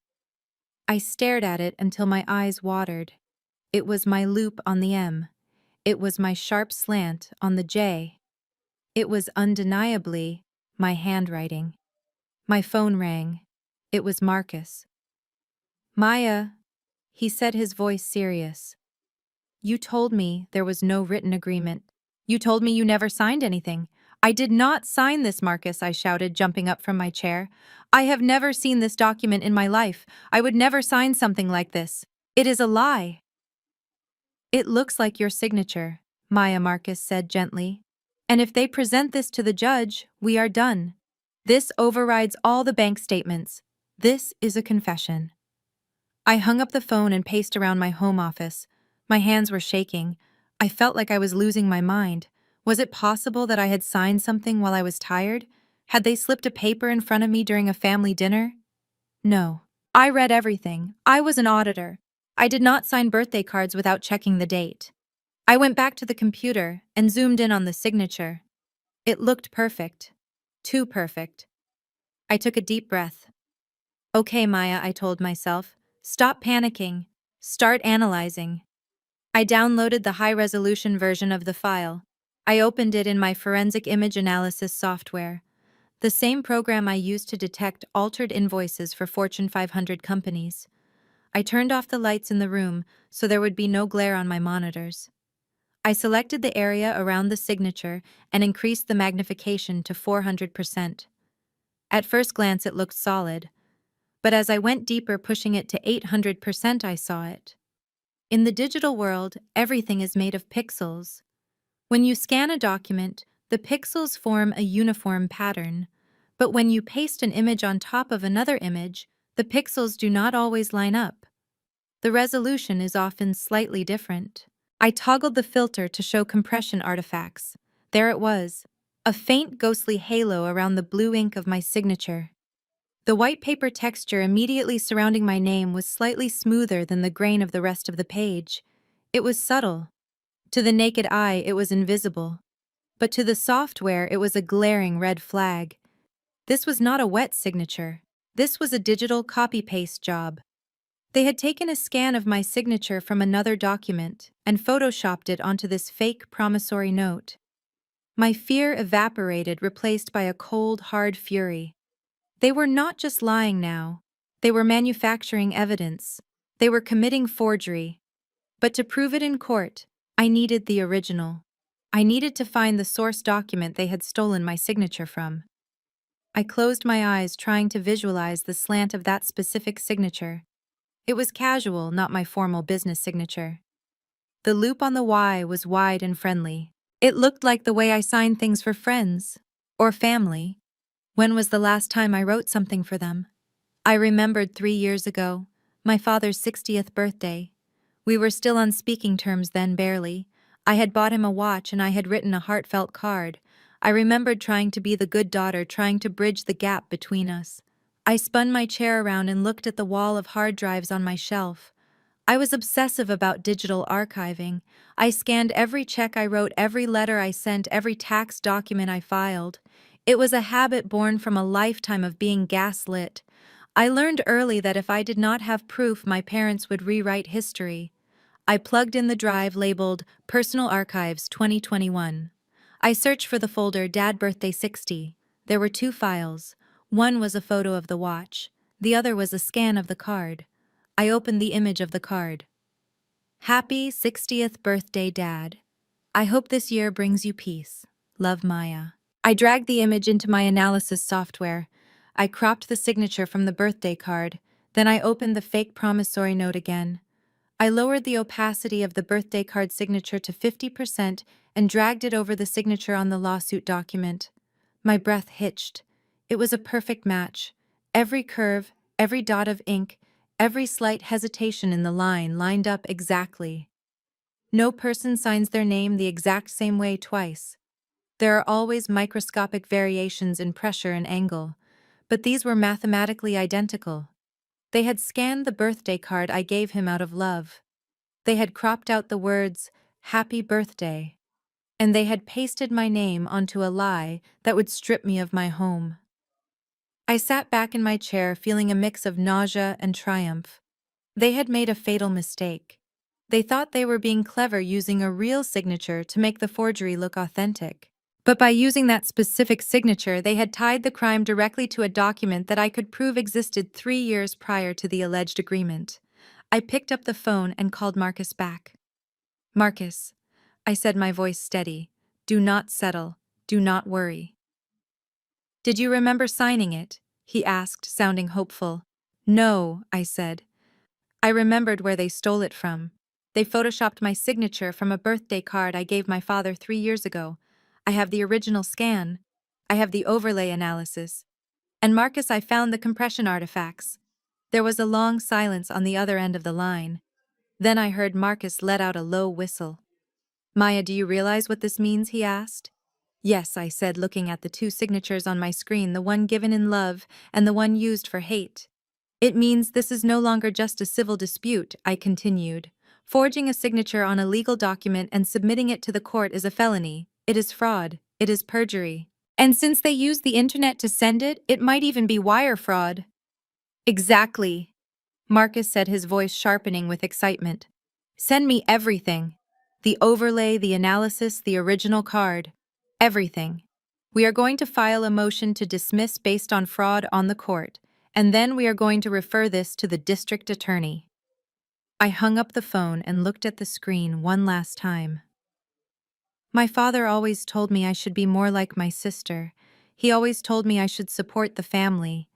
I stared at it until my eyes watered. It was my loop on the M. It was my sharp slant on the J. It was undeniably my handwriting. My phone rang. It was Marcus. "Maya," he said, his voice serious. "You told me there was no written agreement. You told me you never signed anything." "I did not sign this, Marcus," I shouted, jumping up from my chair. "I have never seen this document in my life. I would never sign something like this. It is a lie." "It looks like your signature," Maya Marcus said gently. "And if they present this to the judge, we are done. This overrides all the bank statements. This is a confession." I hung up the phone and paced around my home office. My hands were shaking. I felt like I was losing my mind. Was it possible that I had signed something while I was tired? Had they slipped a paper in front of me during a family dinner? No. I read everything. I was an auditor. I did not sign birthday cards without checking the date. I went back to the computer and zoomed in on the signature. It looked perfect. Too perfect. I took a deep breath. "Okay, Maya," I told myself. "Stop panicking. Start analyzing." I downloaded the high-resolution version of the file. I opened it in my forensic image analysis software, the same program I used to detect altered invoices for Fortune 500 companies. I turned off the lights in the room so there would be no glare on my monitors. I selected the area around the signature and increased the magnification to 400%. At first glance, it looked solid, but as I went deeper, pushing it to 800%, I saw it. In the digital world, everything is made of pixels. When you scan a document, the pixels form a uniform pattern. But when you paste an image on top of another image, the pixels do not always line up. The resolution is often slightly different. I toggled the filter to show compression artifacts. There it was, a faint ghostly halo around the blue ink of my signature. The white paper texture immediately surrounding my name was slightly smoother than the grain of the rest of the page. It was subtle. To the naked eye, it was invisible. But to the software, it was a glaring red flag. This was not a wet signature. This was a digital copy-paste job. They had taken a scan of my signature from another document and photoshopped it onto this fake promissory note. My fear evaporated, replaced by a cold, hard fury. They were not just lying now. They were manufacturing evidence. They were committing forgery. But to prove it in court, I needed the original. I needed to find the source document they had stolen my signature from. I closed my eyes, trying to visualize the slant of that specific signature. It was casual, not my formal business signature. The loop on the Y was wide and friendly. It looked like the way I signed things for friends or family. When was the last time I wrote something for them? I remembered 3 years ago, my father's 60th birthday. We were still on speaking terms then, barely. I had bought him a watch and I had written a heartfelt card. I remembered trying to be the good daughter, trying to bridge the gap between us. I spun my chair around and looked at the wall of hard drives on my shelf. I was obsessive about digital archiving. I scanned every check I wrote, every letter I sent, every tax document I filed. It was a habit born from a lifetime of being gaslit. I learned early that if I did not have proof, my parents would rewrite history. I plugged in the drive labeled Personal Archives 2021. I searched for the folder Dad Birthday 60. There were 2 files. One was a photo of the watch. The other was a scan of the card. I opened the image of the card. "Happy 60th birthday, Dad. I hope this year brings you peace. Love, Maya." I dragged the image into my analysis software. I cropped the signature from the birthday card. Then I opened the fake promissory note again. I lowered the opacity of the birthday card signature to 50% and dragged it over the signature on the lawsuit document. My breath hitched. It was a perfect match. Every curve, every dot of ink, every slight hesitation in the line lined up exactly. No person signs their name the exact same way twice. There are always microscopic variations in pressure and angle, but these were mathematically identical. They had scanned the birthday card I gave him out of love. They had cropped out the words, "Happy Birthday." and they had pasted my name onto a lie that would strip me of my home. I sat back in my chair feeling a mix of nausea and triumph. They had made a fatal mistake. They thought they were being clever using a real signature to make the forgery look authentic. But by using that specific signature, they had tied the crime directly to a document that I could prove existed 3 years prior to the alleged agreement. I picked up the phone and called Marcus back. "Marcus," I said, my voice steady, "do not settle. Do not worry." "Did you remember signing it?" he asked, sounding hopeful. "No," I said. "I remembered where they stole it from. They photoshopped my signature from a birthday card I gave my father 3 years ago. I have the original scan. I have the overlay analysis. And Marcus, I found the compression artifacts." There was a long silence on the other end of the line. Then I heard Marcus let out a low whistle. "Maya, do you realize what this means?" he asked. "Yes," I said, looking at the two signatures on my screen, the one given in love and the one used for hate. "It means this is no longer just a civil dispute," I continued. "Forging a signature on a legal document and submitting it to the court is a felony. It is fraud. It is perjury. And since they used the internet to send it, it might even be wire fraud." "Exactly," Marcus said, his voice sharpening with excitement. "Send me everything. The overlay, the analysis, the original card. Everything. We are going to file a motion to dismiss based on fraud on the court, and then we are going to refer this to the district attorney." I hung up the phone and looked at the screen one last time. My father always told me I should be more like my sister. He always told me I should support the family.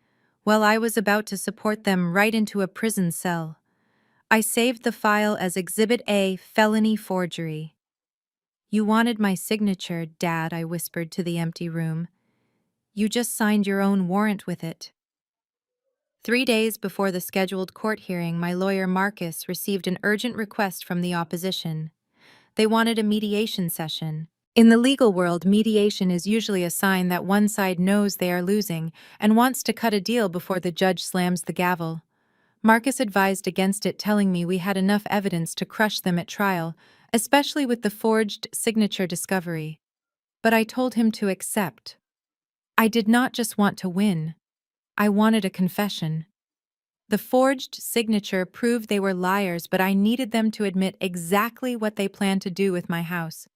Well, I was about to support them right into a prison cell. I saved the file as Exhibit A, felony forgery. "You wanted my signature, Dad," I whispered to the empty room. "You just signed your own warrant with it." 3 days before the scheduled court hearing, my lawyer Marcus received an urgent request from the opposition. They wanted a mediation session. In the legal world, mediation is usually a sign that one side knows they are losing and wants to cut a deal before the judge slams the gavel. Marcus advised against it, telling me we had enough evidence to crush them at trial, especially with the forged signature discovery. But I told him to accept. I did not just want to win. I wanted a confession. The forged signature proved they were liars, but I needed them to admit exactly what they planned to do with my house.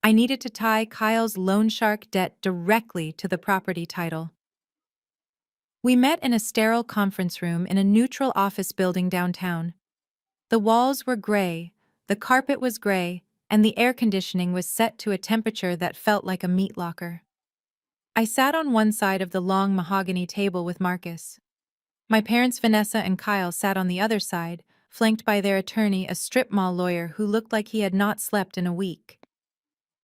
I needed to tie Kyle's loan shark debt directly to the property title. We met in a sterile conference room in a neutral office building downtown. The walls were gray, the carpet was gray, and the air conditioning was set to a temperature that felt like a meat locker. I sat on one side of the long mahogany table with Marcus. My parents, Vanessa and Kyle, sat on the other side, flanked by their attorney, a strip mall lawyer who looked like he had not slept in a week.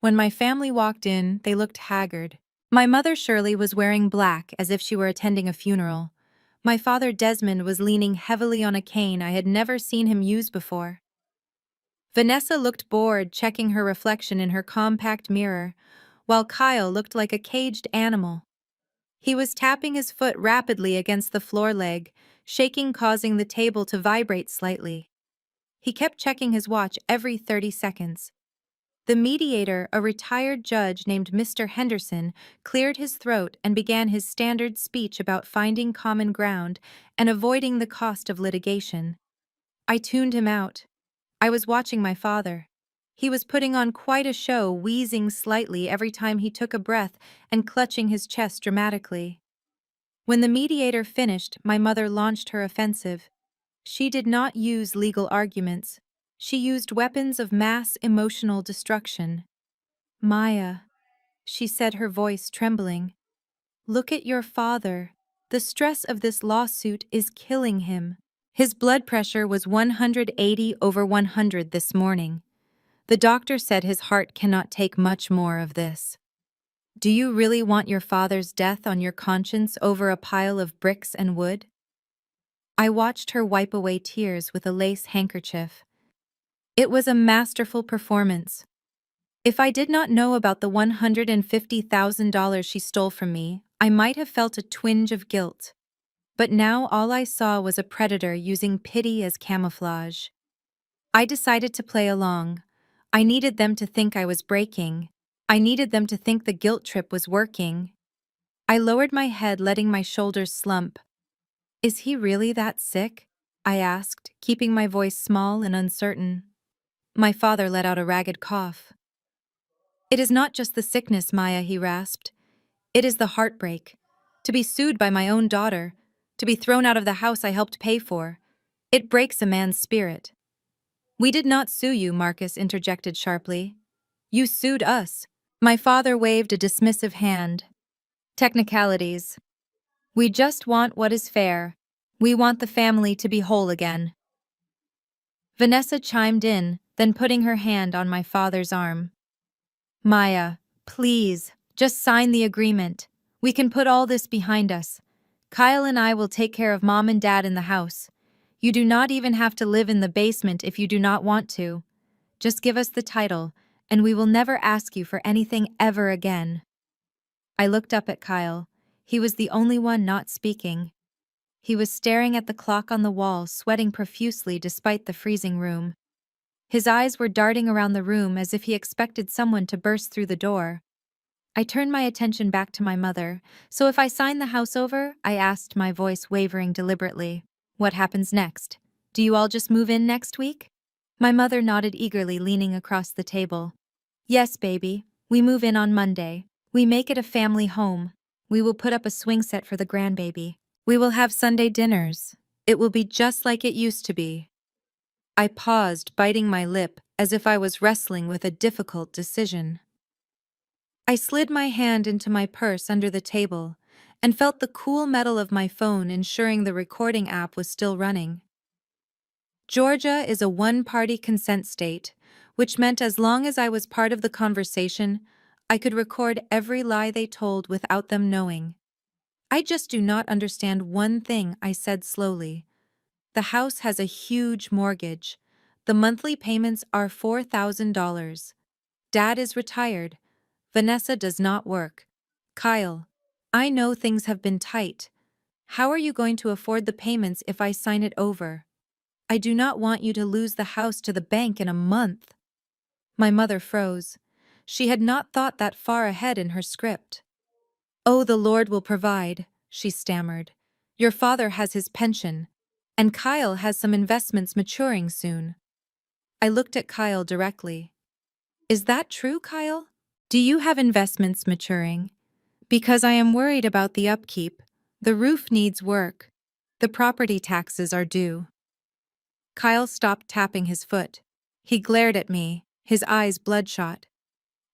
When my family walked in, they looked haggard. My mother, Shirley, was wearing black as if she were attending a funeral. My father, Desmond, was leaning heavily on a cane I had never seen him use before. Vanessa looked bored, checking her reflection in her compact mirror, while Kyle looked like a caged animal. He was tapping his foot rapidly against the floor leg, shaking, causing the table to vibrate slightly. He kept checking his watch every 30 seconds. The mediator, a retired judge named Mr. Henderson, cleared his throat and began his standard speech about finding common ground and avoiding the cost of litigation. I tuned him out. I was watching my father. He was putting on quite a show, wheezing slightly every time he took a breath and clutching his chest dramatically. When the mediator finished, my mother launched her offensive. She did not use legal arguments. She used weapons of mass emotional destruction. "Maya," she said, her voice trembling, "look at your father. The stress of this lawsuit is killing him. His blood pressure was 180/100 this morning. The doctor said his heart cannot take much more of this. Do you really want your father's death on your conscience over a pile of bricks and wood?" I watched her wipe away tears with a lace handkerchief. It was a masterful performance. If I did not know about the $150,000 she stole from me, I might have felt a twinge of guilt. But now all I saw was a predator using pity as camouflage. I decided to play along. I needed them to think I was breaking. I needed them to think the guilt trip was working. I lowered my head, letting my shoulders slump. Is he really that sick? I asked, keeping my voice small and uncertain. My father let out a ragged cough. It is not just the sickness, Maya, he rasped. It is the heartbreak. To be sued by my own daughter, to be thrown out of the house I helped pay for. It breaks a man's spirit. We did not sue you, Marcus interjected sharply. You sued us. My father waved a dismissive hand. Technicalities. We just want what is fair. We want the family to be whole again. Vanessa chimed in, then putting her hand on my father's arm. Maya, please, just sign the agreement. We can put all this behind us. Kyle and I will take care of Mom and Dad in the house. You do not even have to live in the basement if you do not want to. Just give us the title, and we will never ask you for anything ever again. I looked up at Kyle. He was the only one not speaking. He was staring at the clock on the wall, sweating profusely despite the freezing room. His eyes were darting around the room as if he expected someone to burst through the door. I turned my attention back to my mother. So if I sign the house over, I asked, my voice wavering deliberately. What happens next? Do you all just move in next week? My mother nodded eagerly, leaning across the table. Yes, baby. We move in on Monday. We make it a family home. We will put up a swing set for the grandbaby. We will have Sunday dinners. It will be just like it used to be. I paused, biting my lip, as if I was wrestling with a difficult decision. I slid my hand into my purse under the table and felt the cool metal of my phone, ensuring the recording app was still running. Georgia is a one-party consent state, which meant as long as I was part of the conversation, I could record every lie they told without them knowing. I just do not understand one thing, I said slowly. The house has a huge mortgage. The monthly payments are $4,000. Dad is retired. Vanessa does not work. Kyle, I know things have been tight. How are you going to afford the payments if I sign it over? I do not want you to lose the house to the bank in a month. My mother froze. She had not thought that far ahead in her script. Oh, the Lord will provide, she stammered. Your father has his pension, and Kyle has some investments maturing soon. I looked at Kyle directly. Is that true, Kyle? Do you have investments maturing? Because I am worried about the upkeep. The roof needs work. The property taxes are due. Kyle stopped tapping his foot. He glared at me, his eyes bloodshot.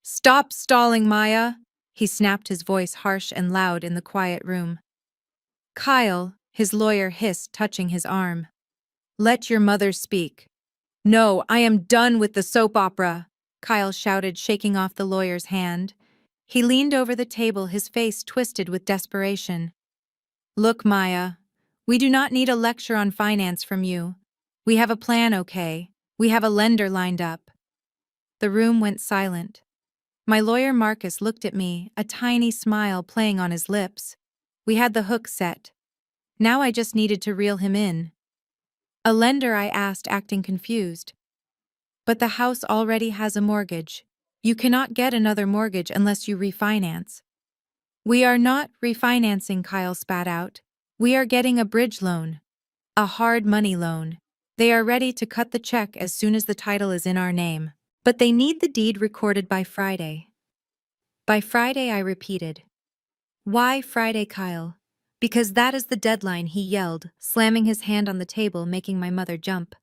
Stop stalling, Maya! He snapped, his voice harsh and loud in the quiet room. Kyle, his lawyer hissed, touching his arm. Let your mother speak. No, I am done with the soap opera, Kyle shouted, shaking off the lawyer's hand. He leaned over the table, his face twisted with desperation. Look, Maya, we do not need a lecture on finance from you. We have a plan, okay? We have a lender lined up. The room went silent. My lawyer Marcus looked at me, a tiny smile playing on his lips. We had the hook set. Now I just needed to reel him in. A lender, I asked, acting confused. But the house already has a mortgage. You cannot get another mortgage unless you refinance. We are not refinancing, Kyle spat out. We are getting a bridge loan. A hard money loan. They are ready to cut the check as soon as the title is in our name. But they need the deed recorded by Friday. By Friday, I repeated. Why Friday, Kyle? Because that is the deadline, he yelled, slamming his hand on the table, making my mother jump.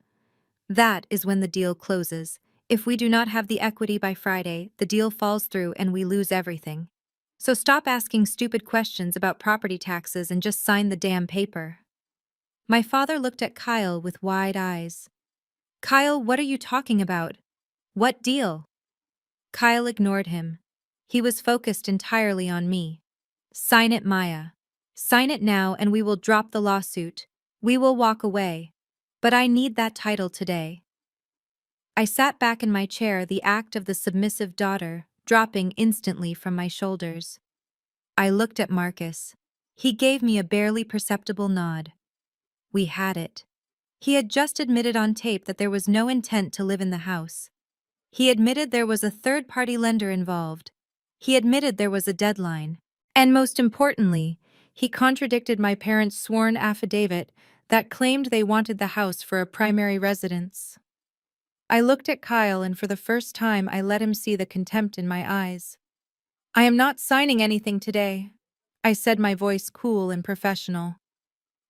That is when the deal closes. If we do not have the equity by Friday, the deal falls through and we lose everything. So stop asking stupid questions about property taxes and just sign the damn paper. My father looked at Kyle with wide eyes. Kyle, what are you talking about? What deal? Kyle ignored him. He was focused entirely on me. Sign it, Maya. Sign it now and we will drop the lawsuit. We will walk away. But I need that title today. I sat back in my chair, the act of the submissive daughter dropping instantly from my shoulders. I looked at Marcus. He gave me a barely perceptible nod. We had it. He had just admitted on tape that there was no intent to live in the house. He admitted there was a third-party lender involved. He admitted there was a deadline. And most importantly, he contradicted my parents' sworn affidavit that claimed they wanted the house for a primary residence. I looked at Kyle, and for the first time I let him see the contempt in my eyes. "I am not signing anything today," I said, my voice cool and professional.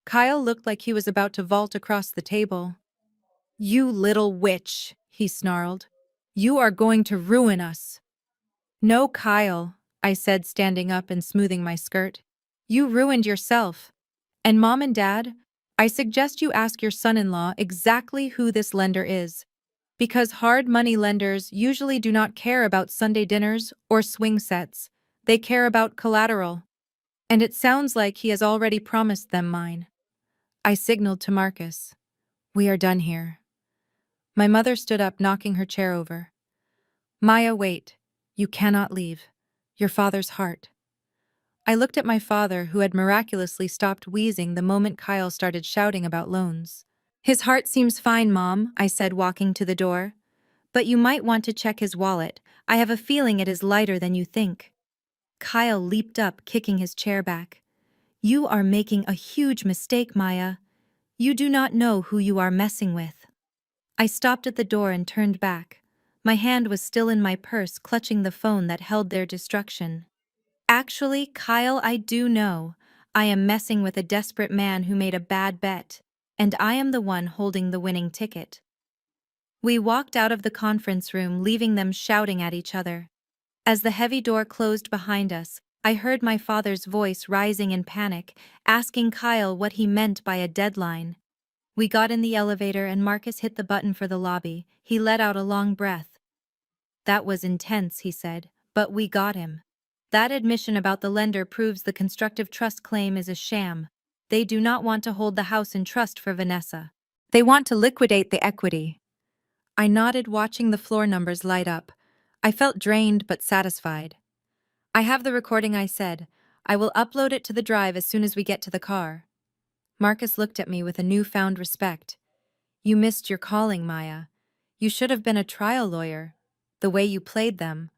Kyle looked like he was about to vault across the table. "You little witch," he snarled. "You are going to ruin us." "No, Kyle," I said, standing up and smoothing my skirt. "You ruined yourself. And Mom and Dad, I suggest you ask your son-in-law exactly who this lender is. Because hard money lenders usually do not care about Sunday dinners or swing sets. They care about collateral. And it sounds like he has already promised them mine." I signaled to Marcus. "We are done here." My mother stood up, knocking her chair over. "Maya, wait. You cannot leave. Your father's heart." I looked at my father, who had miraculously stopped wheezing the moment Kyle started shouting about loans. "His heart seems fine, Mom," I said, walking to the door. "But you might want to check his wallet. I have a feeling it is lighter than you think." Kyle leaped up, kicking his chair back. "You are making a huge mistake, Maya. You do not know who you are messing with." I stopped at the door and turned back. My hand was still in my purse, clutching the phone that held their destruction. "Actually, Kyle, I do know. I am messing with a desperate man who made a bad bet, and I am the one holding the winning ticket." We walked out of the conference room, leaving them shouting at each other. As the heavy door closed behind us, I heard my father's voice rising in panic, asking Kyle what he meant by a deadline. We got in the elevator and Marcus hit the button for the lobby. He let out a long breath. "That was intense," he said, "but we got him." That admission about the lender proves the constructive trust claim is a sham. They do not want to hold the house in trust for Vanessa. They want to liquidate the equity. I nodded, watching the floor numbers light up. I felt drained but satisfied. "I have the recording," I said. "I will upload it to the drive as soon as we get to the car." Marcus looked at me with a newfound respect. "You missed your calling, Maya. You should have been a trial lawyer. The way you played them.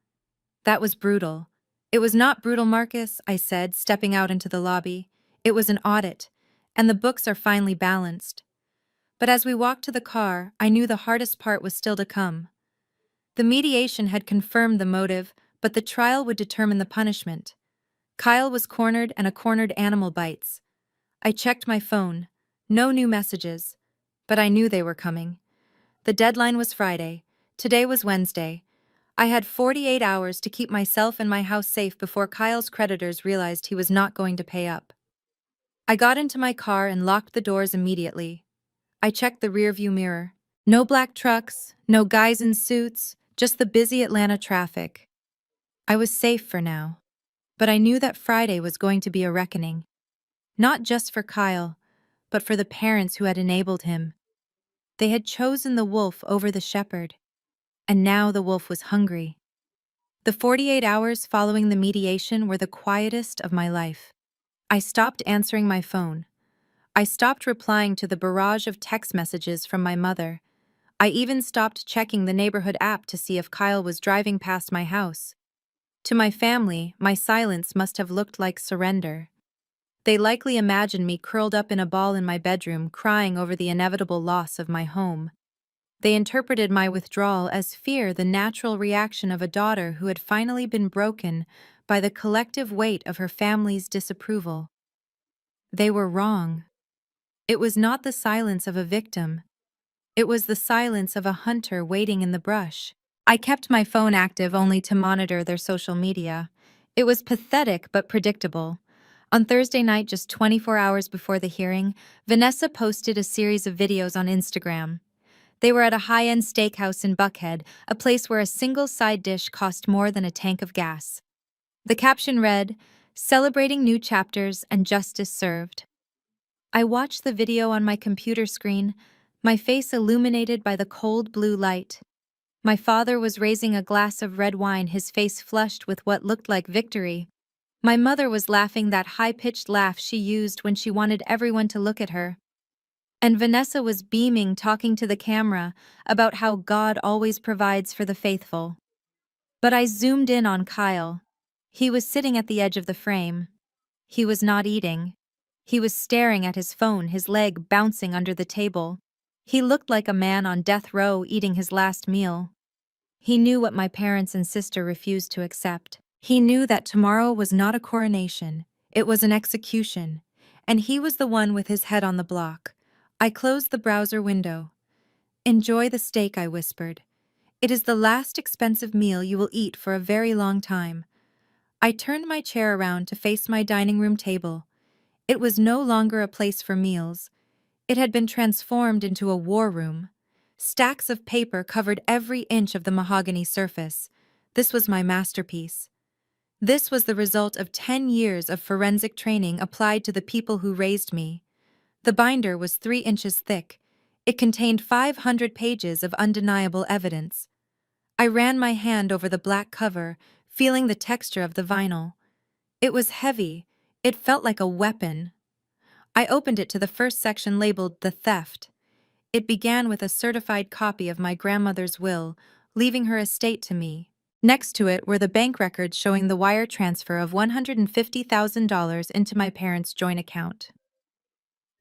That was brutal." "It was not brutal, Marcus," I said, stepping out into the lobby. "It was an audit, and the books are finely balanced." But as we walked to the car, I knew the hardest part was still to come. The mediation had confirmed the motive, but the trial would determine the punishment. Kyle was cornered, and a cornered animal bites. I checked my phone. No new messages. But I knew they were coming. The deadline was Friday. Today was Wednesday. I had 48 hours to keep myself and my house safe before Kyle's creditors realized he was not going to pay up. I got into my car and locked the doors immediately. I checked the rearview mirror. No black trucks, no guys in suits, just the busy Atlanta traffic. I was safe for now. But I knew that Friday was going to be a reckoning. Not just for Kyle, but for the parents who had enabled him. They had chosen the wolf over the shepherd. And now the wolf was hungry. The 48 hours following the mediation were the quietest of my life. I stopped answering my phone. I stopped replying to the barrage of text messages from my mother. I even stopped checking the neighborhood app to see if Kyle was driving past my house. To my family, my silence must have looked like surrender. They likely imagined me curled up in a ball in my bedroom, crying over the inevitable loss of my home. They interpreted my withdrawal as fear, the natural reaction of a daughter who had finally been broken by the collective weight of her family's disapproval. They were wrong. It was not the silence of a victim. It was the silence of a hunter waiting in the brush. I kept my phone active only to monitor their social media. It was pathetic but predictable. On Thursday night, just 24 hours before the hearing, Vanessa posted a series of videos on Instagram. They were at a high-end steakhouse in Buckhead, a place where a single side dish cost more than a tank of gas. The caption read, "Celebrating new chapters and justice served." I watched the video on my computer screen, my face illuminated by the cold blue light. My father was raising a glass of red wine, his face flushed with what looked like victory. My mother was laughing that high-pitched laugh she used when she wanted everyone to look at her. And Vanessa was beaming, talking to the camera about how God always provides for the faithful. But I zoomed in on Kyle. He was sitting at the edge of the frame. He was not eating. He was staring at his phone, his leg bouncing under the table. He looked like a man on death row eating his last meal. He knew what my parents and sister refused to accept. He knew that tomorrow was not a coronation, it was an execution, and he was the one with his head on the block. I closed the browser window. "Enjoy the steak," I whispered. "It is the last expensive meal you will eat for a very long time." I turned my chair around to face my dining room table. It was no longer a place for meals. It had been transformed into a war room. Stacks of paper covered every inch of the mahogany surface. This was my masterpiece. This was the result of 10 years of forensic training applied to the people who raised me. The binder was 3 inches thick. It contained 500 pages of undeniable evidence. I ran my hand over the black cover, feeling the texture of the vinyl. It was heavy. It felt like a weapon. I opened it to the first section labeled "The Theft." It began with a certified copy of my grandmother's will, leaving her estate to me. Next to it were the bank records showing the wire transfer of $150,000 into my parents' joint account.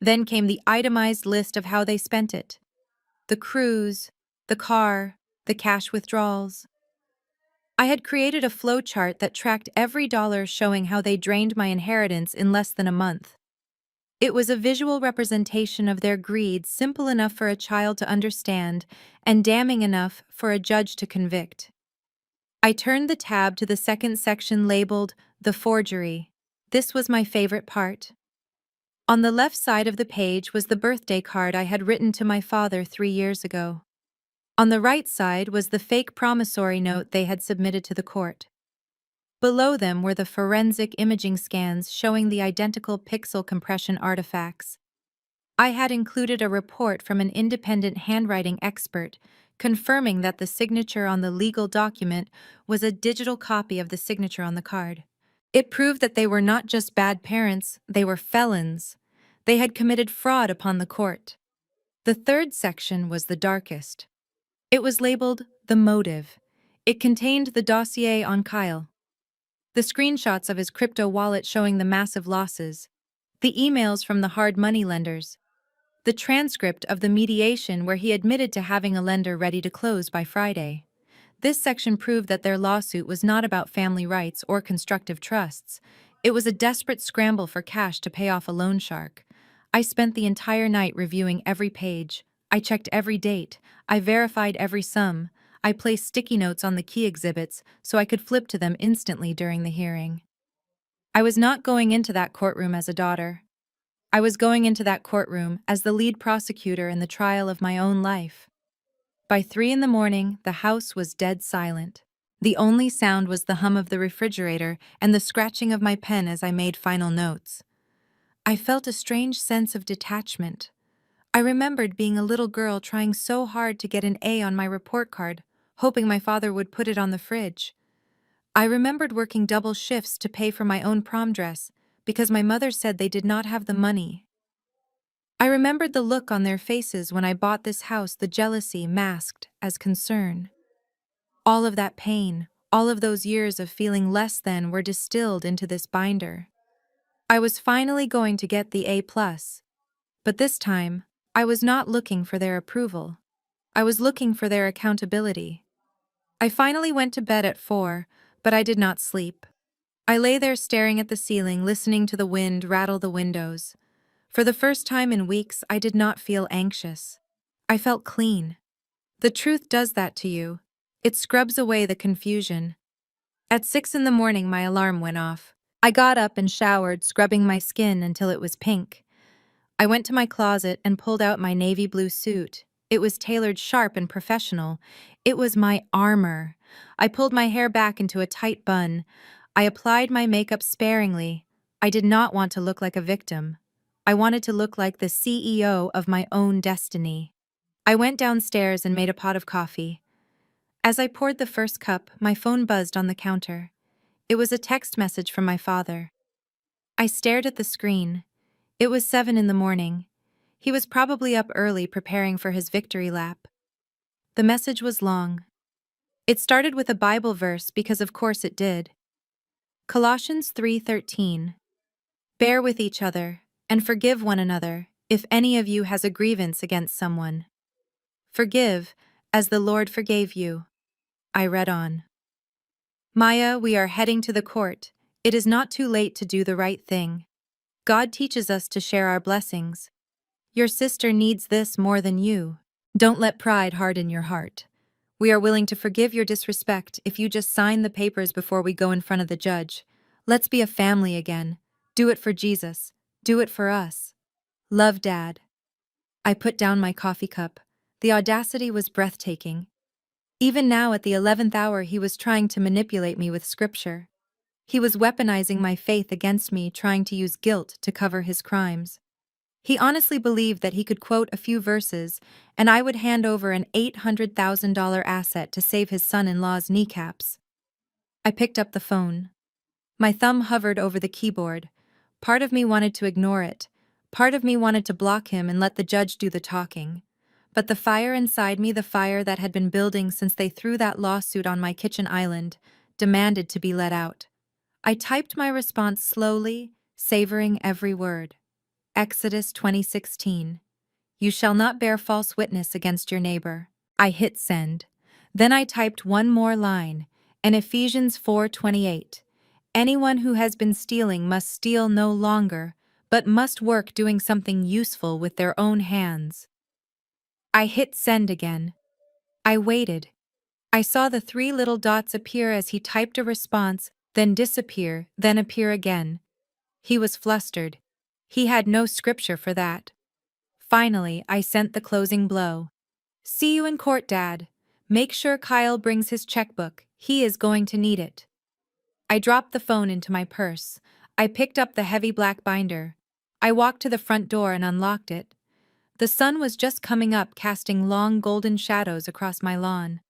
Then came the itemized list of how they spent it: the cruise, the car, the cash withdrawals. I had created a flow chart that tracked every dollar, showing how they drained my inheritance in less than a month. It was a visual representation of their greed, simple enough for a child to understand and damning enough for a judge to convict. I turned the tab to the second section labeled "The Forgery." This was my favorite part. On the left side of the page was the birthday card I had written to my father 3 years ago. On the right side was the fake promissory note they had submitted to the court. Below them were the forensic imaging scans showing the identical pixel compression artifacts. I had included a report from an independent handwriting expert confirming that the signature on the legal document was a digital copy of the signature on the card. It proved that they were not just bad parents, they were felons. They had committed fraud upon the court. The third section was the darkest. It was labeled "The Motive." It contained the dossier on Kyle, the screenshots of his crypto wallet showing the massive losses, the emails from the hard money lenders, the transcript of the mediation where he admitted to having a lender ready to close by Friday. This section proved that their lawsuit was not about family rights or constructive trusts. It was a desperate scramble for cash to pay off a loan shark. I spent the entire night reviewing every page. I checked every date. I verified every sum. I placed sticky notes on the key exhibits so I could flip to them instantly during the hearing. I was not going into that courtroom as a daughter. I was going into that courtroom as the lead prosecutor in the trial of my own life. By 3 in the morning, the house was dead silent. The only sound was the hum of the refrigerator and the scratching of my pen as I made final notes. I felt a strange sense of detachment. I remembered being a little girl trying so hard to get an A on my report card, hoping my father would put it on the fridge. I remembered working double shifts to pay for my own prom dress because my mother said they did not have the money. I remembered the look on their faces when I bought this house, the jealousy masked as concern. All of that pain, all of those years of feeling less than were distilled into this binder. I was finally going to get the A+, but this time, I was not looking for their approval. I was looking for their accountability. I finally went to bed at 4, but I did not sleep. I lay there staring at the ceiling, listening to the wind rattle the windows. For the first time in weeks, I did not feel anxious. I felt clean. The truth does that to you. It scrubs away the confusion. At 6 in the morning, my alarm went off. I got up and showered, scrubbing my skin until it was pink. I went to my closet and pulled out my navy blue suit. It was tailored sharp and professional. It was my armor. I pulled my hair back into a tight bun. I applied my makeup sparingly. I did not want to look like a victim. I wanted to look like the CEO of my own destiny. I went downstairs and made a pot of coffee. As I poured the first cup, my phone buzzed on the counter. It was a text message from my father. I stared at the screen. It was 7 in the morning. He was probably up early preparing for his victory lap. The message was long. It started with a Bible verse because of course it did. Colossians 3:13. Bear with each other, and forgive one another, if any of you has a grievance against someone. Forgive, as the Lord forgave you. I read on. Maya, we are heading to the court. It is not too late to do the right thing. God teaches us to share our blessings. Your sister needs this more than you. Don't let pride harden your heart. We are willing to forgive your disrespect if you just sign the papers before we go in front of the judge. Let's be a family again. Do it for Jesus. Do it for us. Love, Dad. I put down my coffee cup. The audacity was breathtaking. Even now at the 11th hour he was trying to manipulate me with scripture. He was weaponizing my faith against me, trying to use guilt to cover his crimes. He honestly believed that he could quote a few verses, and I would hand over an $800,000 asset to save his son-in-law's kneecaps. I picked up the phone. My thumb hovered over the keyboard. Part of me wanted to ignore it. Part of me wanted to block him and let the judge do the talking. But the fire inside me, the fire that had been building since they threw that lawsuit on my kitchen island, demanded to be let out. I typed my response slowly, savoring every word. Exodus 20:16. You shall not bear false witness against your neighbor. I hit send. Then I typed one more line, and Ephesians 4:28. Anyone who has been stealing must steal no longer, but must work doing something useful with their own hands. I hit send again. I waited. I saw the 3 little dots appear as he typed a response, then disappear, then appear again. He was flustered. He had no scripture for that. Finally, I sent the closing blow. See you in court, Dad. Make sure Kyle brings his checkbook. He is going to need it. I dropped the phone into my purse. I picked up the heavy black binder. I walked to the front door and unlocked it. The sun was just coming up, casting long golden shadows across my lawn.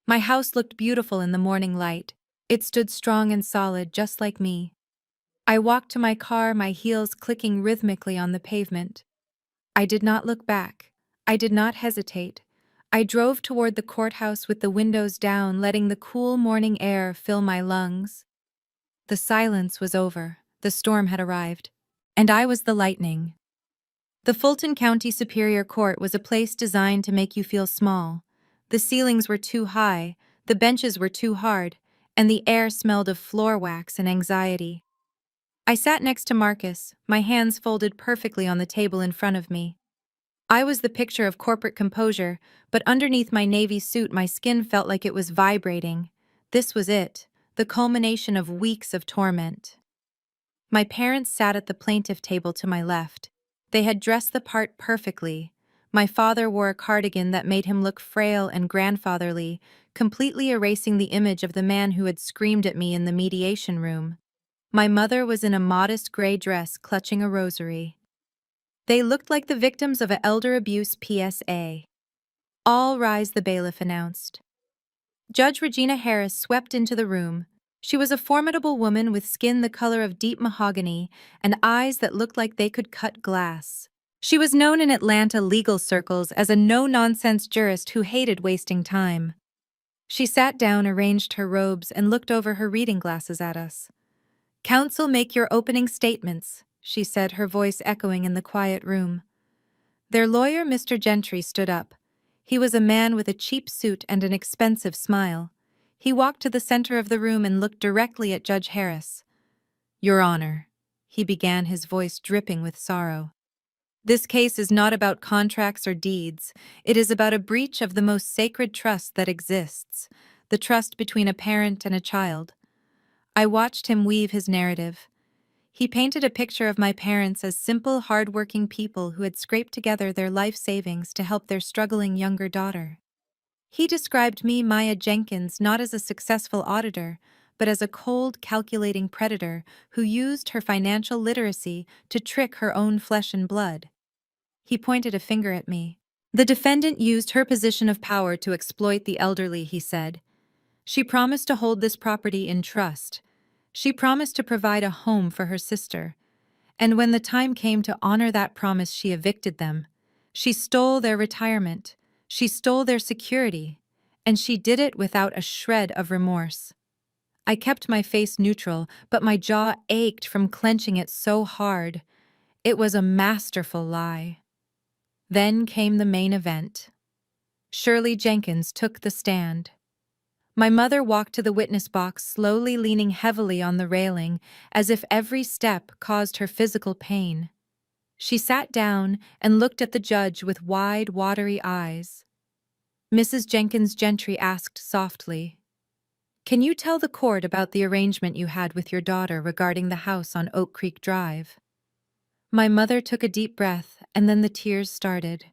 My house looked beautiful in the morning light. It stood strong and solid, just like me. I walked to my car, my heels clicking rhythmically on the pavement. I did not look back. I did not hesitate. I drove toward the courthouse with the windows down, letting the cool morning air fill my lungs. The silence was over. The storm had arrived. And I was the lightning. The Fulton County Superior Court was a place designed to make you feel small. The ceilings were too high, the benches were too hard, and the air smelled of floor wax and anxiety. I sat next to Marcus, my hands folded perfectly on the table in front of me. I was the picture of corporate composure, but underneath my navy suit my skin felt like it was vibrating. This was it, the culmination of weeks of torment. My parents sat at the plaintiff table to my left. They had dressed the part perfectly. My father wore a cardigan that made him look frail and grandfatherly, completely erasing the image of the man who had screamed at me in the mediation room. My mother was in a modest gray dress clutching a rosary. They looked like the victims of an elder abuse PSA. All rise, the bailiff announced. Judge Regina Harris swept into the room. She was a formidable woman with skin the color of deep mahogany and eyes that looked like they could cut glass. She was known in Atlanta legal circles as a no-nonsense jurist who hated wasting time. She sat down, arranged her robes, and looked over her reading glasses at us. "Counsel, make your opening statements," she said, her voice echoing in the quiet room. Their lawyer, Mr. Gentry, stood up. He was a man with a cheap suit and an expensive smile. He walked to the center of the room and looked directly at Judge Harris. "Your Honor," he began, his voice dripping with sorrow. "This case is not about contracts or deeds. It is about a breach of the most sacred trust that exists, the trust between a parent and a child." I watched him weave his narrative. He painted a picture of my parents as simple, hard-working people who had scraped together their life savings to help their struggling younger daughter. He described me, Maya Jenkins, not as a successful auditor, but as a cold, calculating predator who used her financial literacy to trick her own flesh and blood. He pointed a finger at me. "The defendant used her position of power to exploit the elderly," he said. "She promised to hold this property in trust. She promised to provide a home for her sister. And when the time came to honor that promise, she evicted them. She stole their retirement. She stole their security. And she did it without a shred of remorse. I kept my face neutral, but my jaw ached from clenching it so hard. It was a masterful lie. Then came the main event. Shirley Jenkins took the stand. My mother walked to the witness box, slowly leaning heavily on the railing, as if every step caused her physical pain. She sat down and looked at the judge with wide, watery eyes. Mrs. Jenkins Gentry asked softly, "Can you tell the court about the arrangement you had with your daughter regarding the house on Oak Creek Drive?" My mother took a deep breath, and then the tears started.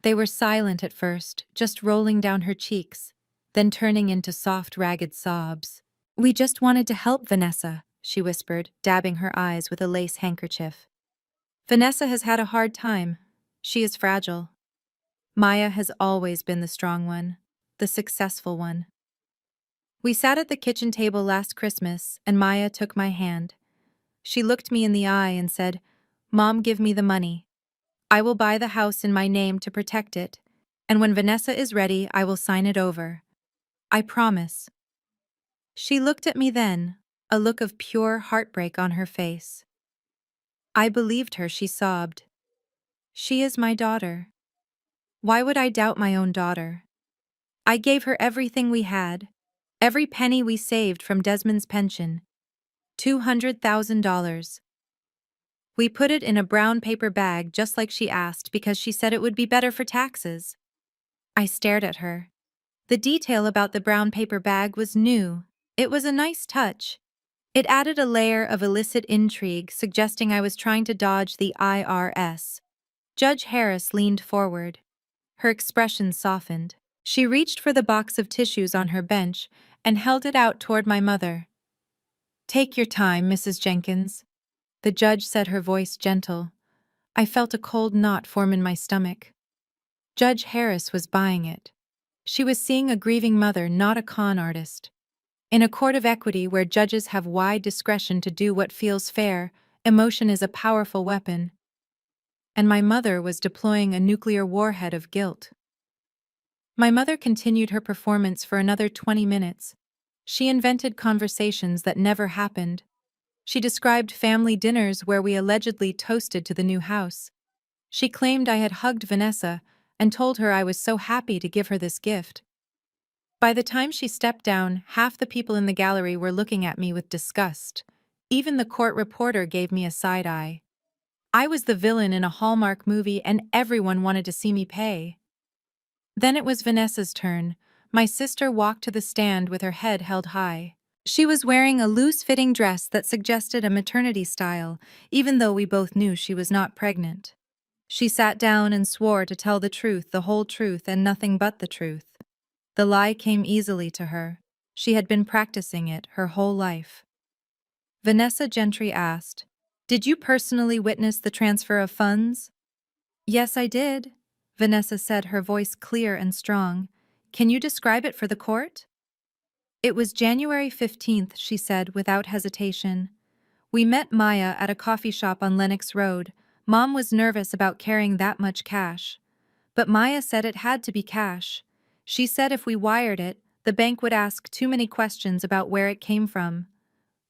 They were silent at first, just rolling down her cheeks, then turning into soft, ragged sobs. "We just wanted to help Vanessa," she whispered, dabbing her eyes with a lace handkerchief. "Vanessa has had a hard time. She is fragile. Maya has always been the strong one, the successful one." We sat at the kitchen table last Christmas, and Maya took my hand. She looked me in the eye and said, "Mom, give me the money. I will buy the house in my name to protect it, and when Vanessa is ready, I will sign it over. I promise." She looked at me then, a look of pure heartbreak on her face. I believed her, she sobbed. "She is my daughter. Why would I doubt my own daughter? I gave her everything we had, every penny we saved from Desmond's pension, $200,000. We put it in a brown paper bag just like she asked because she said it would be better for taxes." I stared at her. The detail about the brown paper bag was new. It was a nice touch. It added a layer of illicit intrigue, suggesting I was trying to dodge the IRS. Judge Harris leaned forward. Her expression softened. She reached for the box of tissues on her bench and held it out toward my mother. "Take your time, Mrs. Jenkins." The judge said, her voice gentle. I felt a cold knot form in my stomach. Judge Harris was buying it. She was seeing a grieving mother, not a con artist. In a court of equity where judges have wide discretion to do what feels fair, emotion is a powerful weapon. And my mother was deploying a nuclear warhead of guilt. My mother continued her performance for another 20 minutes. She invented conversations that never happened. She described family dinners where we allegedly toasted to the new house. She claimed I had hugged Vanessa and told her I was so happy to give her this gift. By the time she stepped down, half the people in the gallery were looking at me with disgust. Even the court reporter gave me a side eye. I was the villain in a Hallmark movie and everyone wanted to see me pay. Then it was Vanessa's turn. My sister walked to the stand with her head held high. She was wearing a loose-fitting dress that suggested a maternity style, even though we both knew she was not pregnant. She sat down and swore to tell the truth, the whole truth, and nothing but the truth. The lie came easily to her. She had been practicing it her whole life. Vanessa Gentry asked, "Did you personally witness the transfer of funds?" "Yes, I did," Vanessa said, her voice clear and strong. "Can you describe it for the court?" "It was January 15th, she said without hesitation. "We met Maya at a coffee shop on Lenox Road. Mom was nervous about carrying that much cash. But Maya said it had to be cash. She said if we wired it, the bank would ask too many questions about where it came from."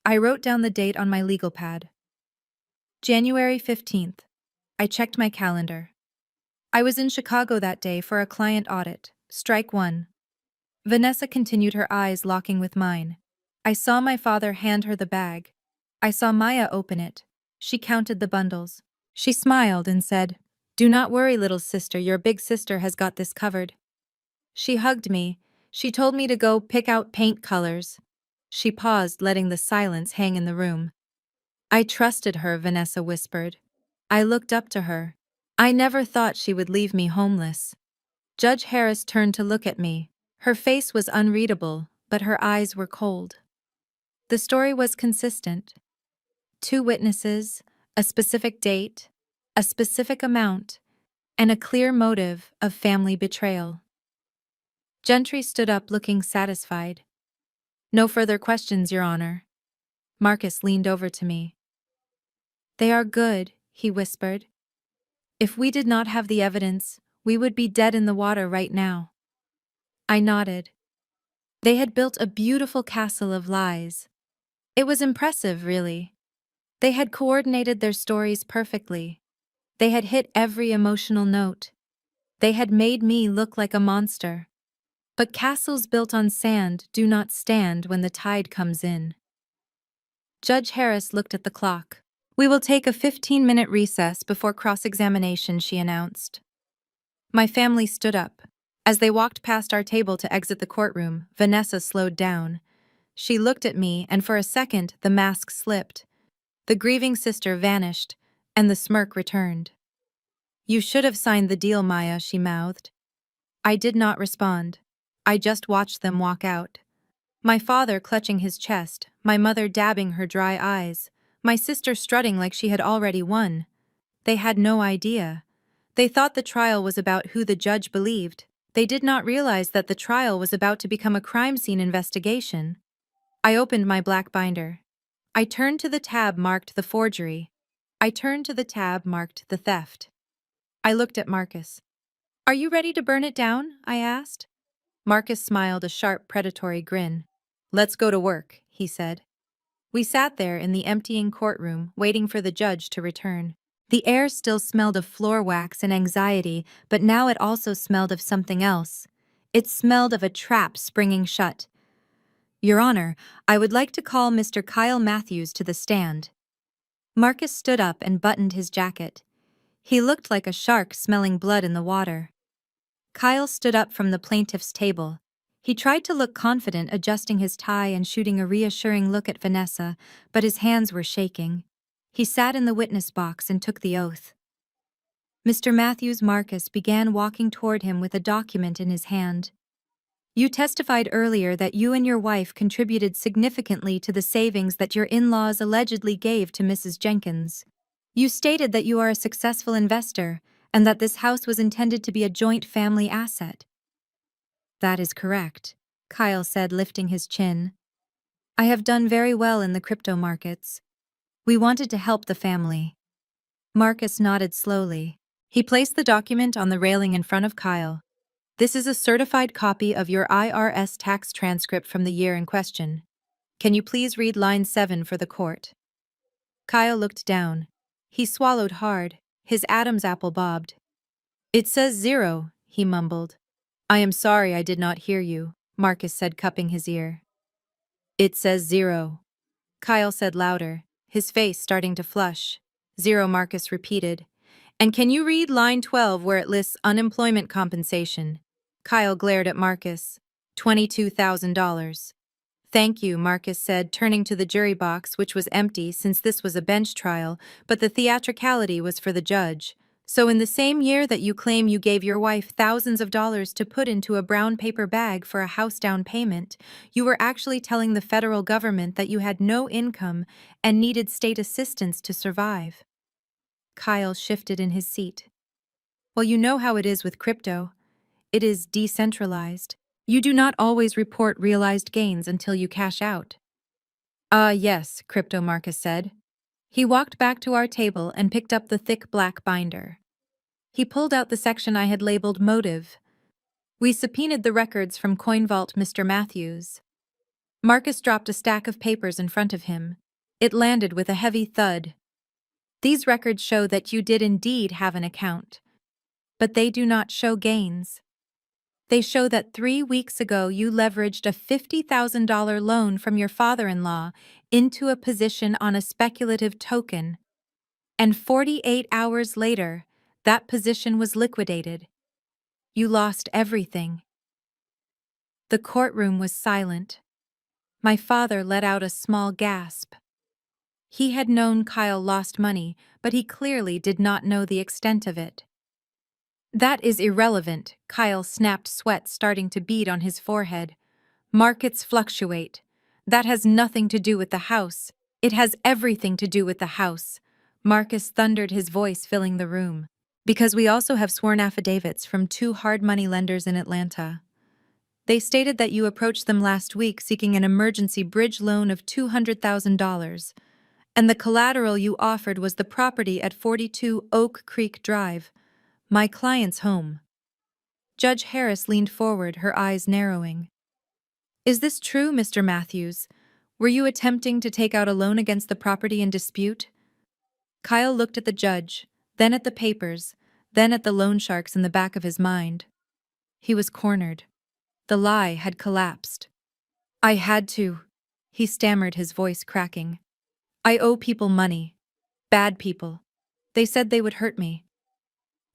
I wrote down the date on my legal pad. January 15th. I checked my calendar. I was in Chicago that day for a client audit. Strike one. Vanessa continued, her eyes locking with mine. I saw my father hand her the bag. I saw Maya open it. She counted the bundles. She smiled and said, "Do not worry, little sister, your big sister has got this covered." She hugged me. She told me to go pick out paint colors. She paused, letting the silence hang in the room. "I trusted her," Vanessa whispered. I looked up to her. I never thought she would leave me homeless. Judge Harris turned to look at me. Her face was unreadable, but her eyes were cold. The story was consistent. 2 witnesses, a specific date, a specific amount, and a clear motive of family betrayal. Gentry stood up looking satisfied. "No further questions, Your Honor." Marcus leaned over to me. They are good, he whispered. If we did not have the evidence, we would be dead in the water right now. I nodded. They had built a beautiful castle of lies. It was impressive, really. They had coordinated their stories perfectly. They had hit every emotional note. They had made me look like a monster. But castles built on sand do not stand when the tide comes in. Judge Harris looked at the clock. We will take a 15-minute recess before cross-examination, she announced. My family stood up. As they walked past our table to exit the courtroom, Vanessa slowed down. She looked at me, and for a second, the mask slipped. The grieving sister vanished, and the smirk returned. You should have signed the deal, Maya, she mouthed. I did not respond. I just watched them walk out. My father clutching his chest, my mother dabbing her dry eyes, my sister strutting like she had already won. They had no idea. They thought the trial was about who the judge believed. They did not realize that the trial was about to become a crime scene investigation. I opened my black binder. I turned to the tab marked the forgery. I turned to the tab marked the theft. I looked at Marcus. Are you ready to burn it down? I asked. Marcus smiled a sharp, predatory grin. Let's go to work, he said. We sat there in the emptying courtroom, waiting for the judge to return. The air still smelled of floor wax and anxiety, but now it also smelled of something else. It smelled of a trap springing shut. Your Honor, I would like to call Mr. Kyle Matthews to the stand. Marcus stood up and buttoned his jacket. He looked like a shark smelling blood in the water. Kyle stood up from the plaintiff's table. He tried to look confident, adjusting his tie and shooting a reassuring look at Vanessa, but his hands were shaking. He sat in the witness box and took the oath. Mr. Matthews. Marcus began walking toward him with a document in his hand. You testified earlier that you and your wife contributed significantly to the savings that your in-laws allegedly gave to Mrs. Jenkins. You stated that you are a successful investor and that this house was intended to be a joint family asset. That is correct, Kyle said, lifting his chin. I have done very well in the crypto markets. We wanted to help the family. Marcus nodded slowly. He placed the document on the railing in front of Kyle. This is a certified copy of your IRS tax transcript from the year in question. Can you please read line 7 for the court? Kyle looked down. He swallowed hard. His Adam's apple bobbed. It says 0, he mumbled. I am sorry I did not hear you, Marcus said, cupping his ear. It says 0. Kyle said louder, his face starting to flush. 0, Marcus repeated. And can you read line 12 where it lists unemployment compensation? Kyle glared at Marcus. $22,000. Thank you, Marcus said, turning to the jury box, which was empty since this was a bench trial, but the theatricality was for the judge. So in the same year that you claim you gave your wife thousands of dollars to put into a brown paper bag for a house down payment, you were actually telling the federal government that you had no income and needed state assistance to survive. Kyle shifted in his seat. Well, you know how it is with crypto. It is decentralized. You do not always report realized gains until you cash out. Yes, Crypto Marcus said. He walked back to our table and picked up the thick black binder. He pulled out the section I had labeled Motive. We subpoenaed the records from CoinVault, Mr. Matthews. Marcus dropped a stack of papers in front of him. It landed with a heavy thud. These records show that you did indeed have an account. But they do not show gains. They show that 3 weeks ago you leveraged a $50,000 loan from your father-in-law into a position on a speculative token. And 48 hours later, that position was liquidated. You lost everything. The courtroom was silent. My father let out a small gasp. He had known Kyle lost money, but he clearly did not know the extent of it. That is irrelevant, Kyle snapped, sweat starting to bead on his forehead. Markets fluctuate. That has nothing to do with the house. It has everything to do with the house. Marcus thundered, his voice filling the room. Because we also have sworn affidavits from 2 hard money lenders in Atlanta. They stated that you approached them last week seeking an emergency bridge loan of $200,000. And the collateral you offered was the property at 42 Oak Creek Drive, my client's home. Judge Harris leaned forward, her eyes narrowing. Is this true, Mr. Matthews? Were you attempting to take out a loan against the property in dispute? Kyle looked at the judge, then at the papers, then at the loan sharks in the back of his mind. He was cornered. The lie had collapsed. I had to, he stammered, his voice cracking. I owe people money. Bad people. They said they would hurt me.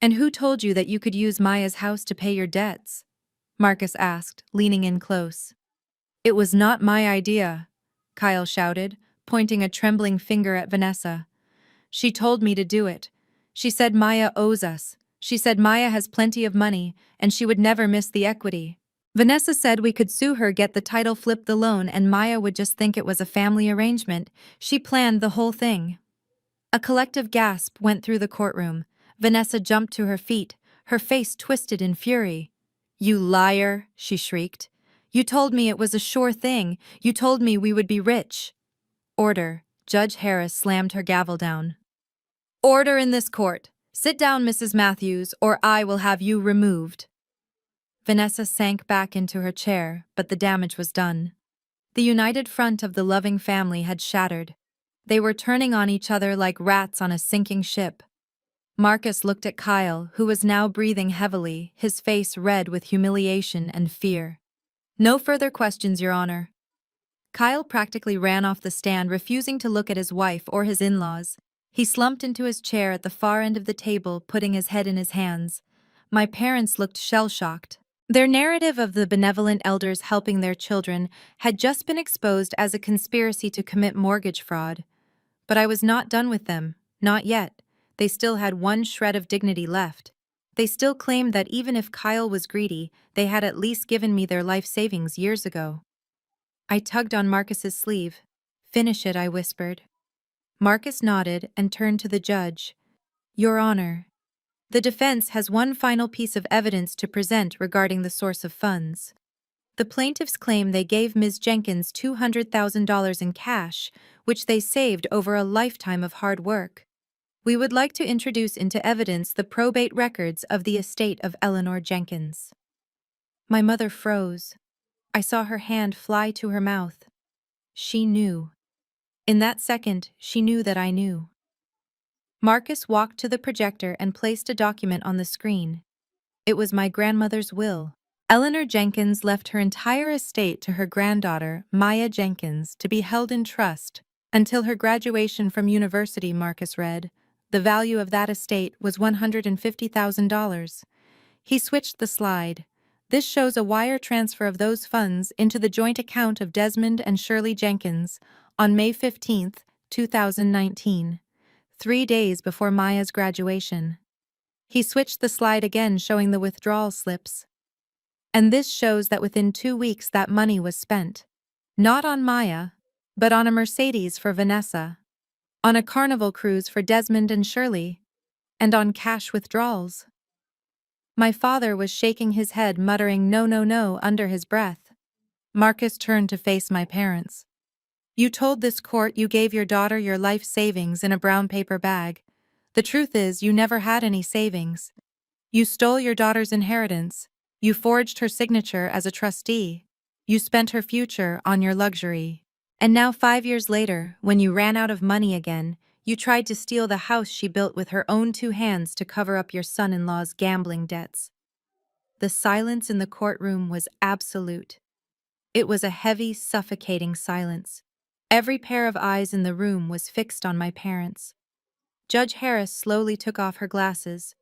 And who told you that you could use Maya's house to pay your debts? Marcus asked, leaning in close. It was not my idea, Kyle shouted, pointing a trembling finger at Vanessa. She told me to do it. She said Maya owes us. She said Maya has plenty of money, and she would never miss the equity. Vanessa said we could sue her, get the title, flip the loan, and Maya would just think it was a family arrangement. She planned the whole thing. A collective gasp went through the courtroom. Vanessa jumped to her feet, her face twisted in fury. You liar, she shrieked. You told me it was a sure thing. You told me we would be rich. Order. Judge Harris slammed her gavel down. Order in this court. Sit down, Mrs. Matthews, or I will have you removed. Vanessa sank back into her chair, but the damage was done. The united front of the loving family had shattered. They were turning on each other like rats on a sinking ship. Marcus looked at Kyle, who was now breathing heavily, his face red with humiliation and fear. No further questions, Your Honor. Kyle practically ran off the stand, refusing to look at his wife or his in-laws. He slumped into his chair at the far end of the table, putting his head in his hands. My parents looked shell-shocked. Their narrative of the benevolent elders helping their children had just been exposed as a conspiracy to commit mortgage fraud. But I was not done with them, not yet. They still had one shred of dignity left. They still claimed that even if Kyle was greedy, they had at least given me their life savings years ago. I tugged on Marcus's sleeve. Finish it, I whispered. Marcus nodded and turned to the judge. Your Honor, the defense has one final piece of evidence to present regarding the source of funds. The plaintiffs claim they gave Ms. Jenkins $200,000 in cash, which they saved over a lifetime of hard work. We would like to introduce into evidence the probate records of the estate of Eleanor Jenkins. My mother froze. I saw her hand fly to her mouth. She knew. In that second, she knew that I knew. Marcus walked to the projector and placed a document on the screen. It was my grandmother's will. Eleanor Jenkins left her entire estate to her granddaughter, Maya Jenkins, to be held in trust until her graduation from university, Marcus read. The value of that estate was $150,000. He switched the slide. This shows a wire transfer of those funds into the joint account of Desmond and Shirley Jenkins on May 15, 2019, 3 days before Maya's graduation. He switched the slide again, showing the withdrawal slips. And this shows that within 2 weeks that money was spent. Not on Maya, but on a Mercedes for Vanessa, on a carnival cruise for Desmond and Shirley, and on cash withdrawals. My father was shaking his head, muttering no, no, no under his breath. Marcus turned to face my parents. You told this court you gave your daughter your life savings in a brown paper bag. The truth is, you never had any savings. You stole your daughter's inheritance. You forged her signature as a trustee. You spent her future on your luxury. And now 5 years later, when you ran out of money again, you tried to steal the house she built with her own 2 hands to cover up your son-in-law's gambling debts. The silence in the courtroom was absolute. It was a heavy, suffocating silence. Every pair of eyes in the room was fixed on my parents. Judge Harris slowly took off her glasses.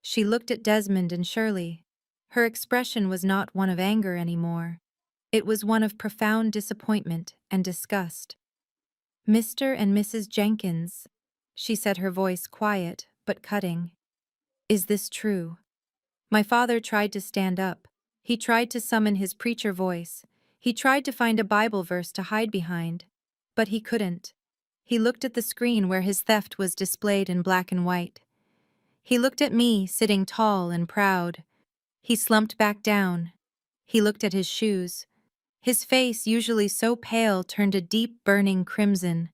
She looked at Desmond and Shirley. Her expression was not one of anger anymore. It was one of profound disappointment and disgust. Mr. and Mrs. Jenkins, she said, her voice quiet but cutting. Is this true? My father tried to stand up. He tried to summon his preacher voice. He tried to find a Bible verse to hide behind. But he couldn't. He looked at the screen where his theft was displayed in black and white. He looked at me, sitting tall and proud. He slumped back down. He looked at his shoes. His face, usually so pale, turned a deep, burning crimson.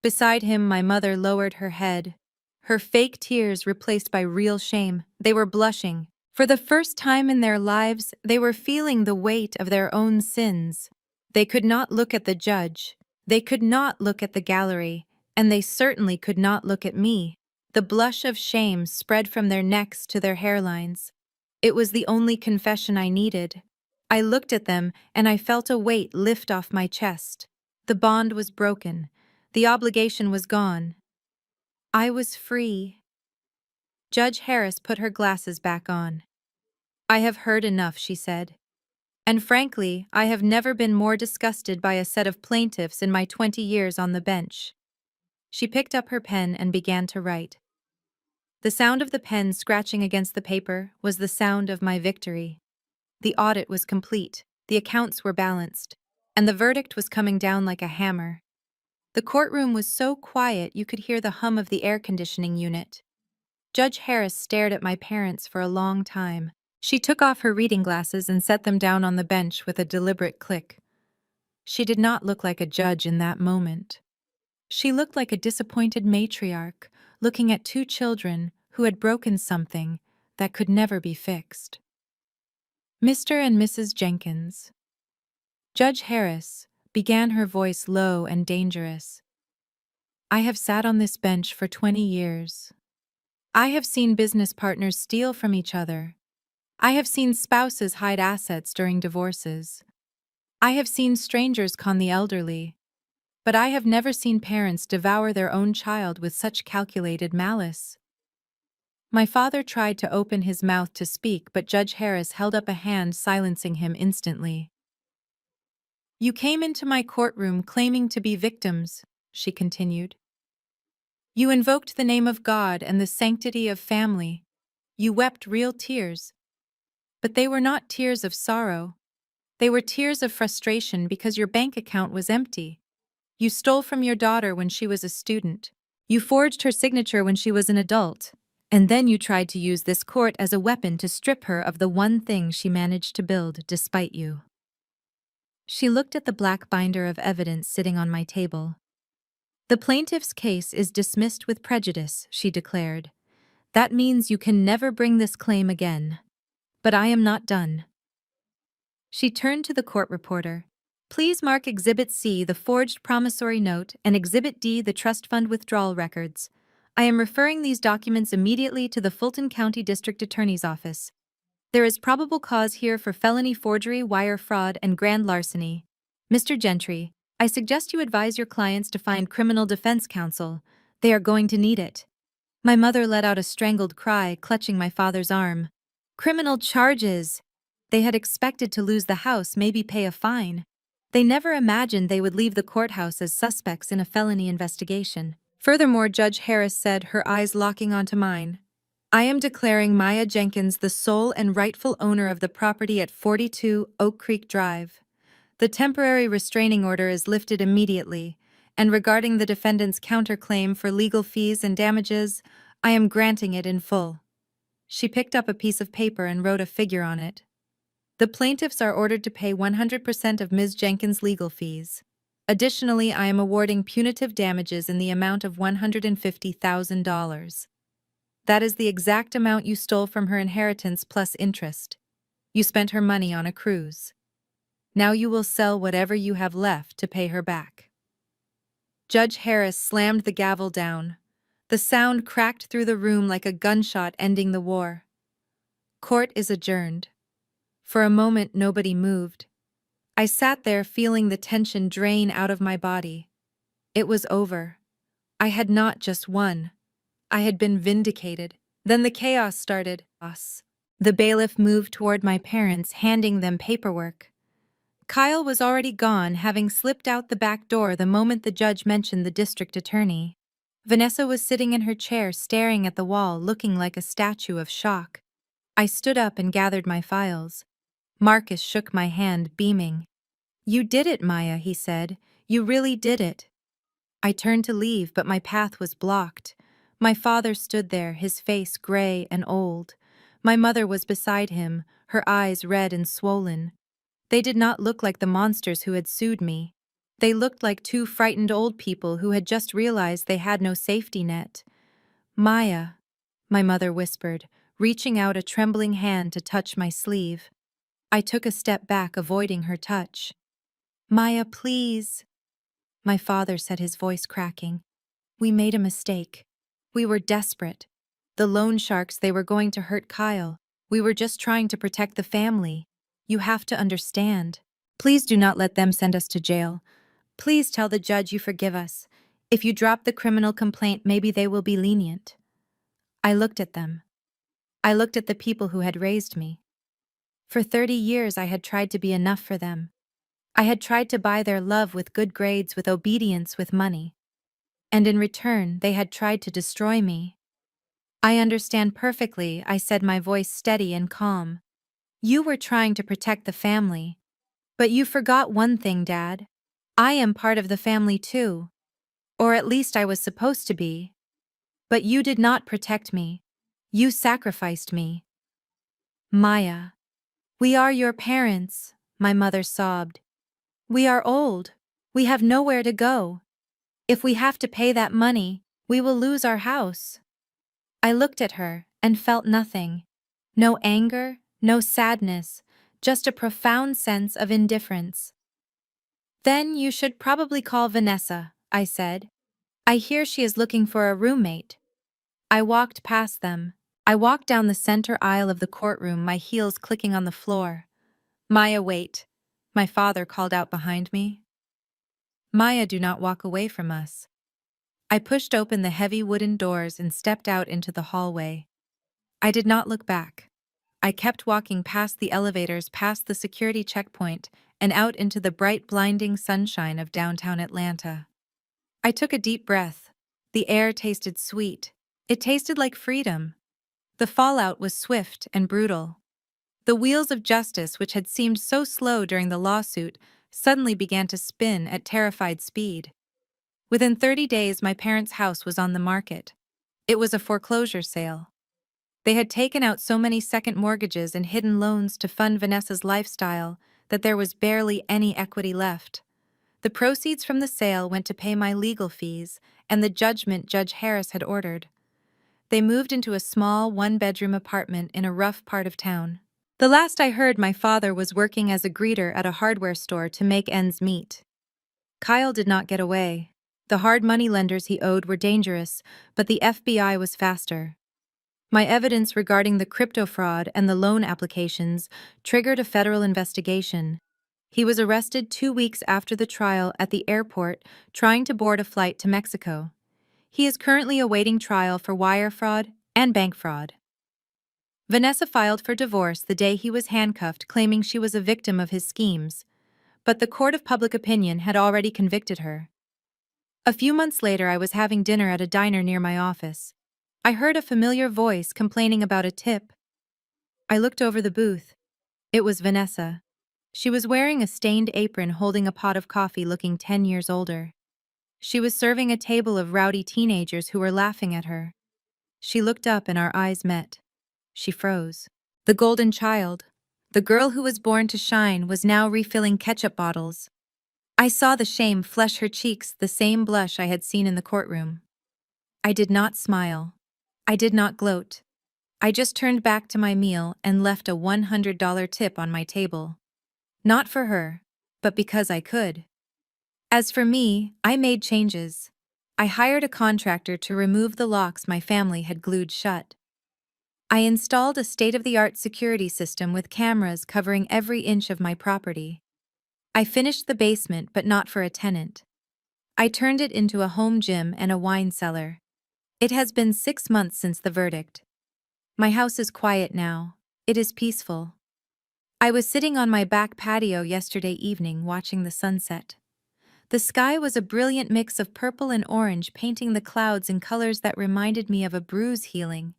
Beside him, my mother lowered her head. Her fake tears replaced by real shame. They were blushing. For the first time in their lives, they were feeling the weight of their own sins. They could not look at the judge. They could not look at the gallery. And they certainly could not look at me. The blush of shame spread from their necks to their hairlines. It was the only confession I needed. I looked at them, and I felt a weight lift off my chest. The bond was broken. The obligation was gone. I was free. Judge Harris put her glasses back on. "I have heard enough," she said. "And frankly, I have never been more disgusted by a set of plaintiffs in my 20 years on the bench." She picked up her pen and began to write. The sound of the pen scratching against the paper was the sound of my victory. The audit was complete, the accounts were balanced, and the verdict was coming down like a hammer. The courtroom was so quiet you could hear the hum of the air conditioning unit. Judge Harris stared at my parents for a long time. She took off her reading glasses and set them down on the bench with a deliberate click. She did not look like a judge in that moment. She looked like a disappointed matriarch, looking at two children who had broken something that could never be fixed. "Mr. and Mrs. Jenkins." Judge Harris began, her voice low and dangerous. "I have sat on this bench for 20 years. I have seen business partners steal from each other. I have seen spouses hide assets during divorces. I have seen strangers con the elderly. But I have never seen parents devour their own child with such calculated malice." My father tried to open his mouth to speak, but Judge Harris held up a hand, silencing him instantly. "You came into my courtroom claiming to be victims," she continued. "You invoked the name of God and the sanctity of family. You wept real tears. But they were not tears of sorrow. They were tears of frustration because your bank account was empty. You stole from your daughter when she was a student. You forged her signature when she was an adult. And then you tried to use this court as a weapon to strip her of the one thing she managed to build despite you." She looked at the black binder of evidence sitting on my table. "The plaintiff's case is dismissed with prejudice," she declared. "That means you can never bring this claim again. But I am not done." She turned to the court reporter. "Please mark Exhibit C the forged promissory note and Exhibit D the trust fund withdrawal records. I am referring these documents immediately to the Fulton County District Attorney's Office. There is probable cause here for felony forgery, wire fraud, and grand larceny. Mr. Gentry, I suggest you advise your clients to find criminal defense counsel. They are going to need it." My mother let out a strangled cry, clutching my father's arm. Criminal charges! They had expected to lose the house, maybe pay a fine. They never imagined they would leave the courthouse as suspects in a felony investigation. Furthermore, Judge Harris said, her eyes locking onto mine, "I am declaring Maya Jenkins the sole and rightful owner of the property at 42 Oak Creek Drive. The temporary restraining order is lifted immediately, and regarding the defendant's counterclaim for legal fees and damages, I am granting it in full." She picked up a piece of paper and wrote a figure on it. "The plaintiffs are ordered to pay 100% of Ms. Jenkins' legal fees. Additionally, I am awarding punitive damages in the amount of $150,000. That is the exact amount you stole from her inheritance plus interest. You spent her money on a cruise. Now you will sell whatever you have left to pay her back." Judge Harris slammed the gavel down. The sound cracked through the room like a gunshot ending the war. Court is adjourned. For a moment, nobody moved. I sat there feeling the tension drain out of my body. It was over. I had not just won. I had been vindicated. Then the chaos started. The bailiff moved toward my parents, handing them paperwork. Kyle was already gone, having slipped out the back door the moment the judge mentioned the district attorney. Vanessa was sitting in her chair, staring at the wall, looking like a statue of shock. I stood up and gathered my files. Marcus shook my hand, beaming. "You did it, Maya," he said. "You really did it." I turned to leave, but my path was blocked. My father stood there, his face gray and old. My mother was beside him, her eyes red and swollen. They did not look like the monsters who had sued me. They looked like two frightened old people who had just realized they had no safety net. Maya, my mother whispered, reaching out a trembling hand to touch my sleeve. I took a step back, avoiding her touch. Maya, please, my father said, his voice cracking. We made a mistake. We were desperate. The loan sharks, they were going to hurt Kyle. We were just trying to protect the family. You have to understand. Please do not let them send us to jail. Please tell the judge you forgive us. If you drop the criminal complaint, maybe they will be lenient. I looked at them. I looked at the people who had raised me. For 30 years I had tried to be enough for them. I had tried to buy their love with good grades, with obedience, with money. And in return, they had tried to destroy me. I understand perfectly, I said, my voice steady and calm. You were trying to protect the family. But you forgot one thing, Dad. I am part of the family too. Or at least I was supposed to be. But you did not protect me. You sacrificed me. Maya. We are your parents, my mother sobbed. We are old. We have nowhere to go. If we have to pay that money, we will lose our house. I looked at her and felt nothing. No anger, no sadness, just a profound sense of indifference. Then you should probably call Vanessa, I said. I hear she is looking for a roommate. I walked past them. I walked down the center aisle of the courtroom, my heels clicking on the floor. Maya, wait. My father called out behind me. Maya, do not walk away from us. I pushed open the heavy wooden doors and stepped out into the hallway. I did not look back. I kept walking past the elevators, past the security checkpoint, and out into the bright, blinding sunshine of downtown Atlanta. I took a deep breath. The air tasted sweet. It tasted like freedom. The fallout was swift and brutal. The wheels of justice, which had seemed so slow during the lawsuit, suddenly began to spin at terrified speed. Within 30 days, my parents' house was on the market. It was a foreclosure sale. They had taken out so many second mortgages and hidden loans to fund Vanessa's lifestyle that there was barely any equity left. The proceeds from the sale went to pay my legal fees and the judgment Judge Harris had ordered. They moved into a small one-bedroom apartment in a rough part of town. The last I heard, my father was working as a greeter at a hardware store to make ends meet. Kyle did not get away. The hard money lenders he owed were dangerous, but the FBI was faster. My evidence regarding the crypto fraud and the loan applications triggered a federal investigation. He was arrested 2 weeks after the trial at the airport, trying to board a flight to Mexico. He is currently awaiting trial for wire fraud and bank fraud. Vanessa filed for divorce the day he was handcuffed, claiming she was a victim of his schemes. But the court of public opinion had already convicted her. A few months later, I was having dinner at a diner near my office. I heard a familiar voice complaining about a tip. I looked over the booth. It was Vanessa. She was wearing a stained apron, holding a pot of coffee, looking 10 years older. She was serving a table of rowdy teenagers who were laughing at her. She looked up and our eyes met. She froze. The golden child, the girl who was born to shine, was now refilling ketchup bottles. I saw the shame flush her cheeks, the same blush I had seen in the courtroom. I did not smile. I did not gloat. I just turned back to my meal and left a $100 tip on my table. Not for her, but because I could. As for me, I made changes. I hired a contractor to remove the locks my family had glued shut. I installed a state-of-the-art security system with cameras covering every inch of my property. I finished the basement, but not for a tenant. I turned it into a home gym and a wine cellar. It has been 6 months since the verdict. My house is quiet now. It is peaceful. I was sitting on my back patio yesterday evening watching the sunset. The sky was a brilliant mix of purple and orange, painting the clouds in colors that reminded me of a bruise healing.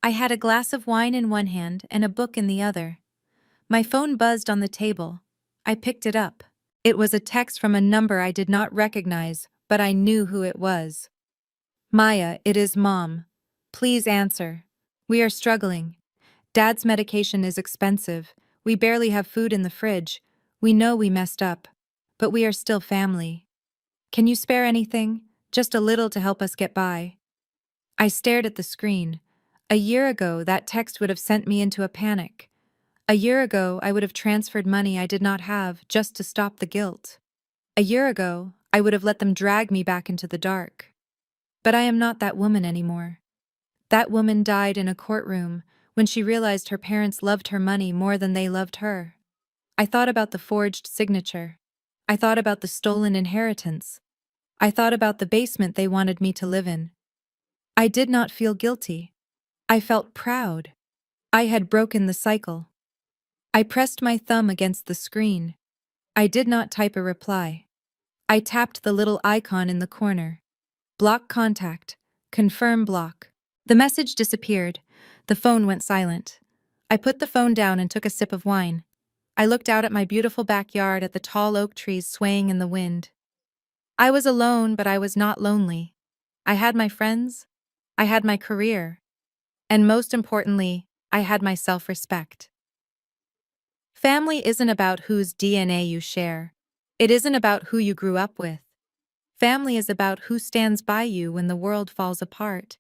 I had a glass of wine in one hand and a book in the other. My phone buzzed on the table. I picked it up. It was a text from a number I did not recognize, but I knew who it was. Maya, it is Mom. Please answer. We are struggling. Dad's medication is expensive. We barely have food in the fridge. We know we messed up. but we are still family. Can you spare anything? Just a little to help us get by." I stared at the screen. A year ago, that text would have sent me into a panic. A year ago, I would have transferred money I did not have just to stop the guilt. A year ago, I would have let them drag me back into the dark. But I am not that woman anymore. That woman died in a courtroom when she realized her parents loved her money more than they loved her. I thought about the forged signature. I thought about the stolen inheritance. I thought about the basement they wanted me to live in. I did not feel guilty. I felt proud. I had broken the cycle. I pressed my thumb against the screen. I did not type a reply. I tapped the little icon in the corner. Block contact. Confirm block. The message disappeared. The phone went silent. I put the phone down and took a sip of wine. I looked out at my beautiful backyard at the tall oak trees swaying in the wind. I was alone, but I was not lonely. I had my friends. I had my career. And most importantly, I had my self-respect. Family isn't about whose DNA you share. It isn't about who you grew up with. Family is about who stands by you when the world falls apart.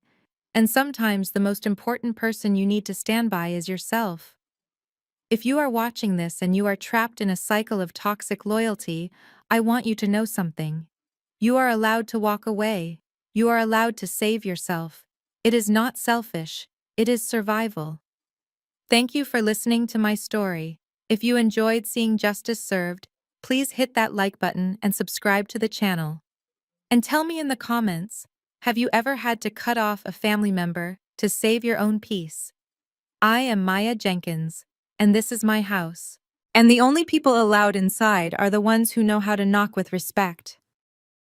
And sometimes the most important person you need to stand by is yourself. If you are watching this and you are trapped in a cycle of toxic loyalty, I want you to know something. You are allowed to walk away. You are allowed to save yourself. It is not selfish. It is survival. Thank you for listening to my story. If you enjoyed seeing justice served, please hit that like button and subscribe to the channel. And tell me in the comments, have you ever had to cut off a family member to save your own peace? I am Maya Jenkins, and this is my house. And the only people allowed inside are the ones who know how to knock with respect.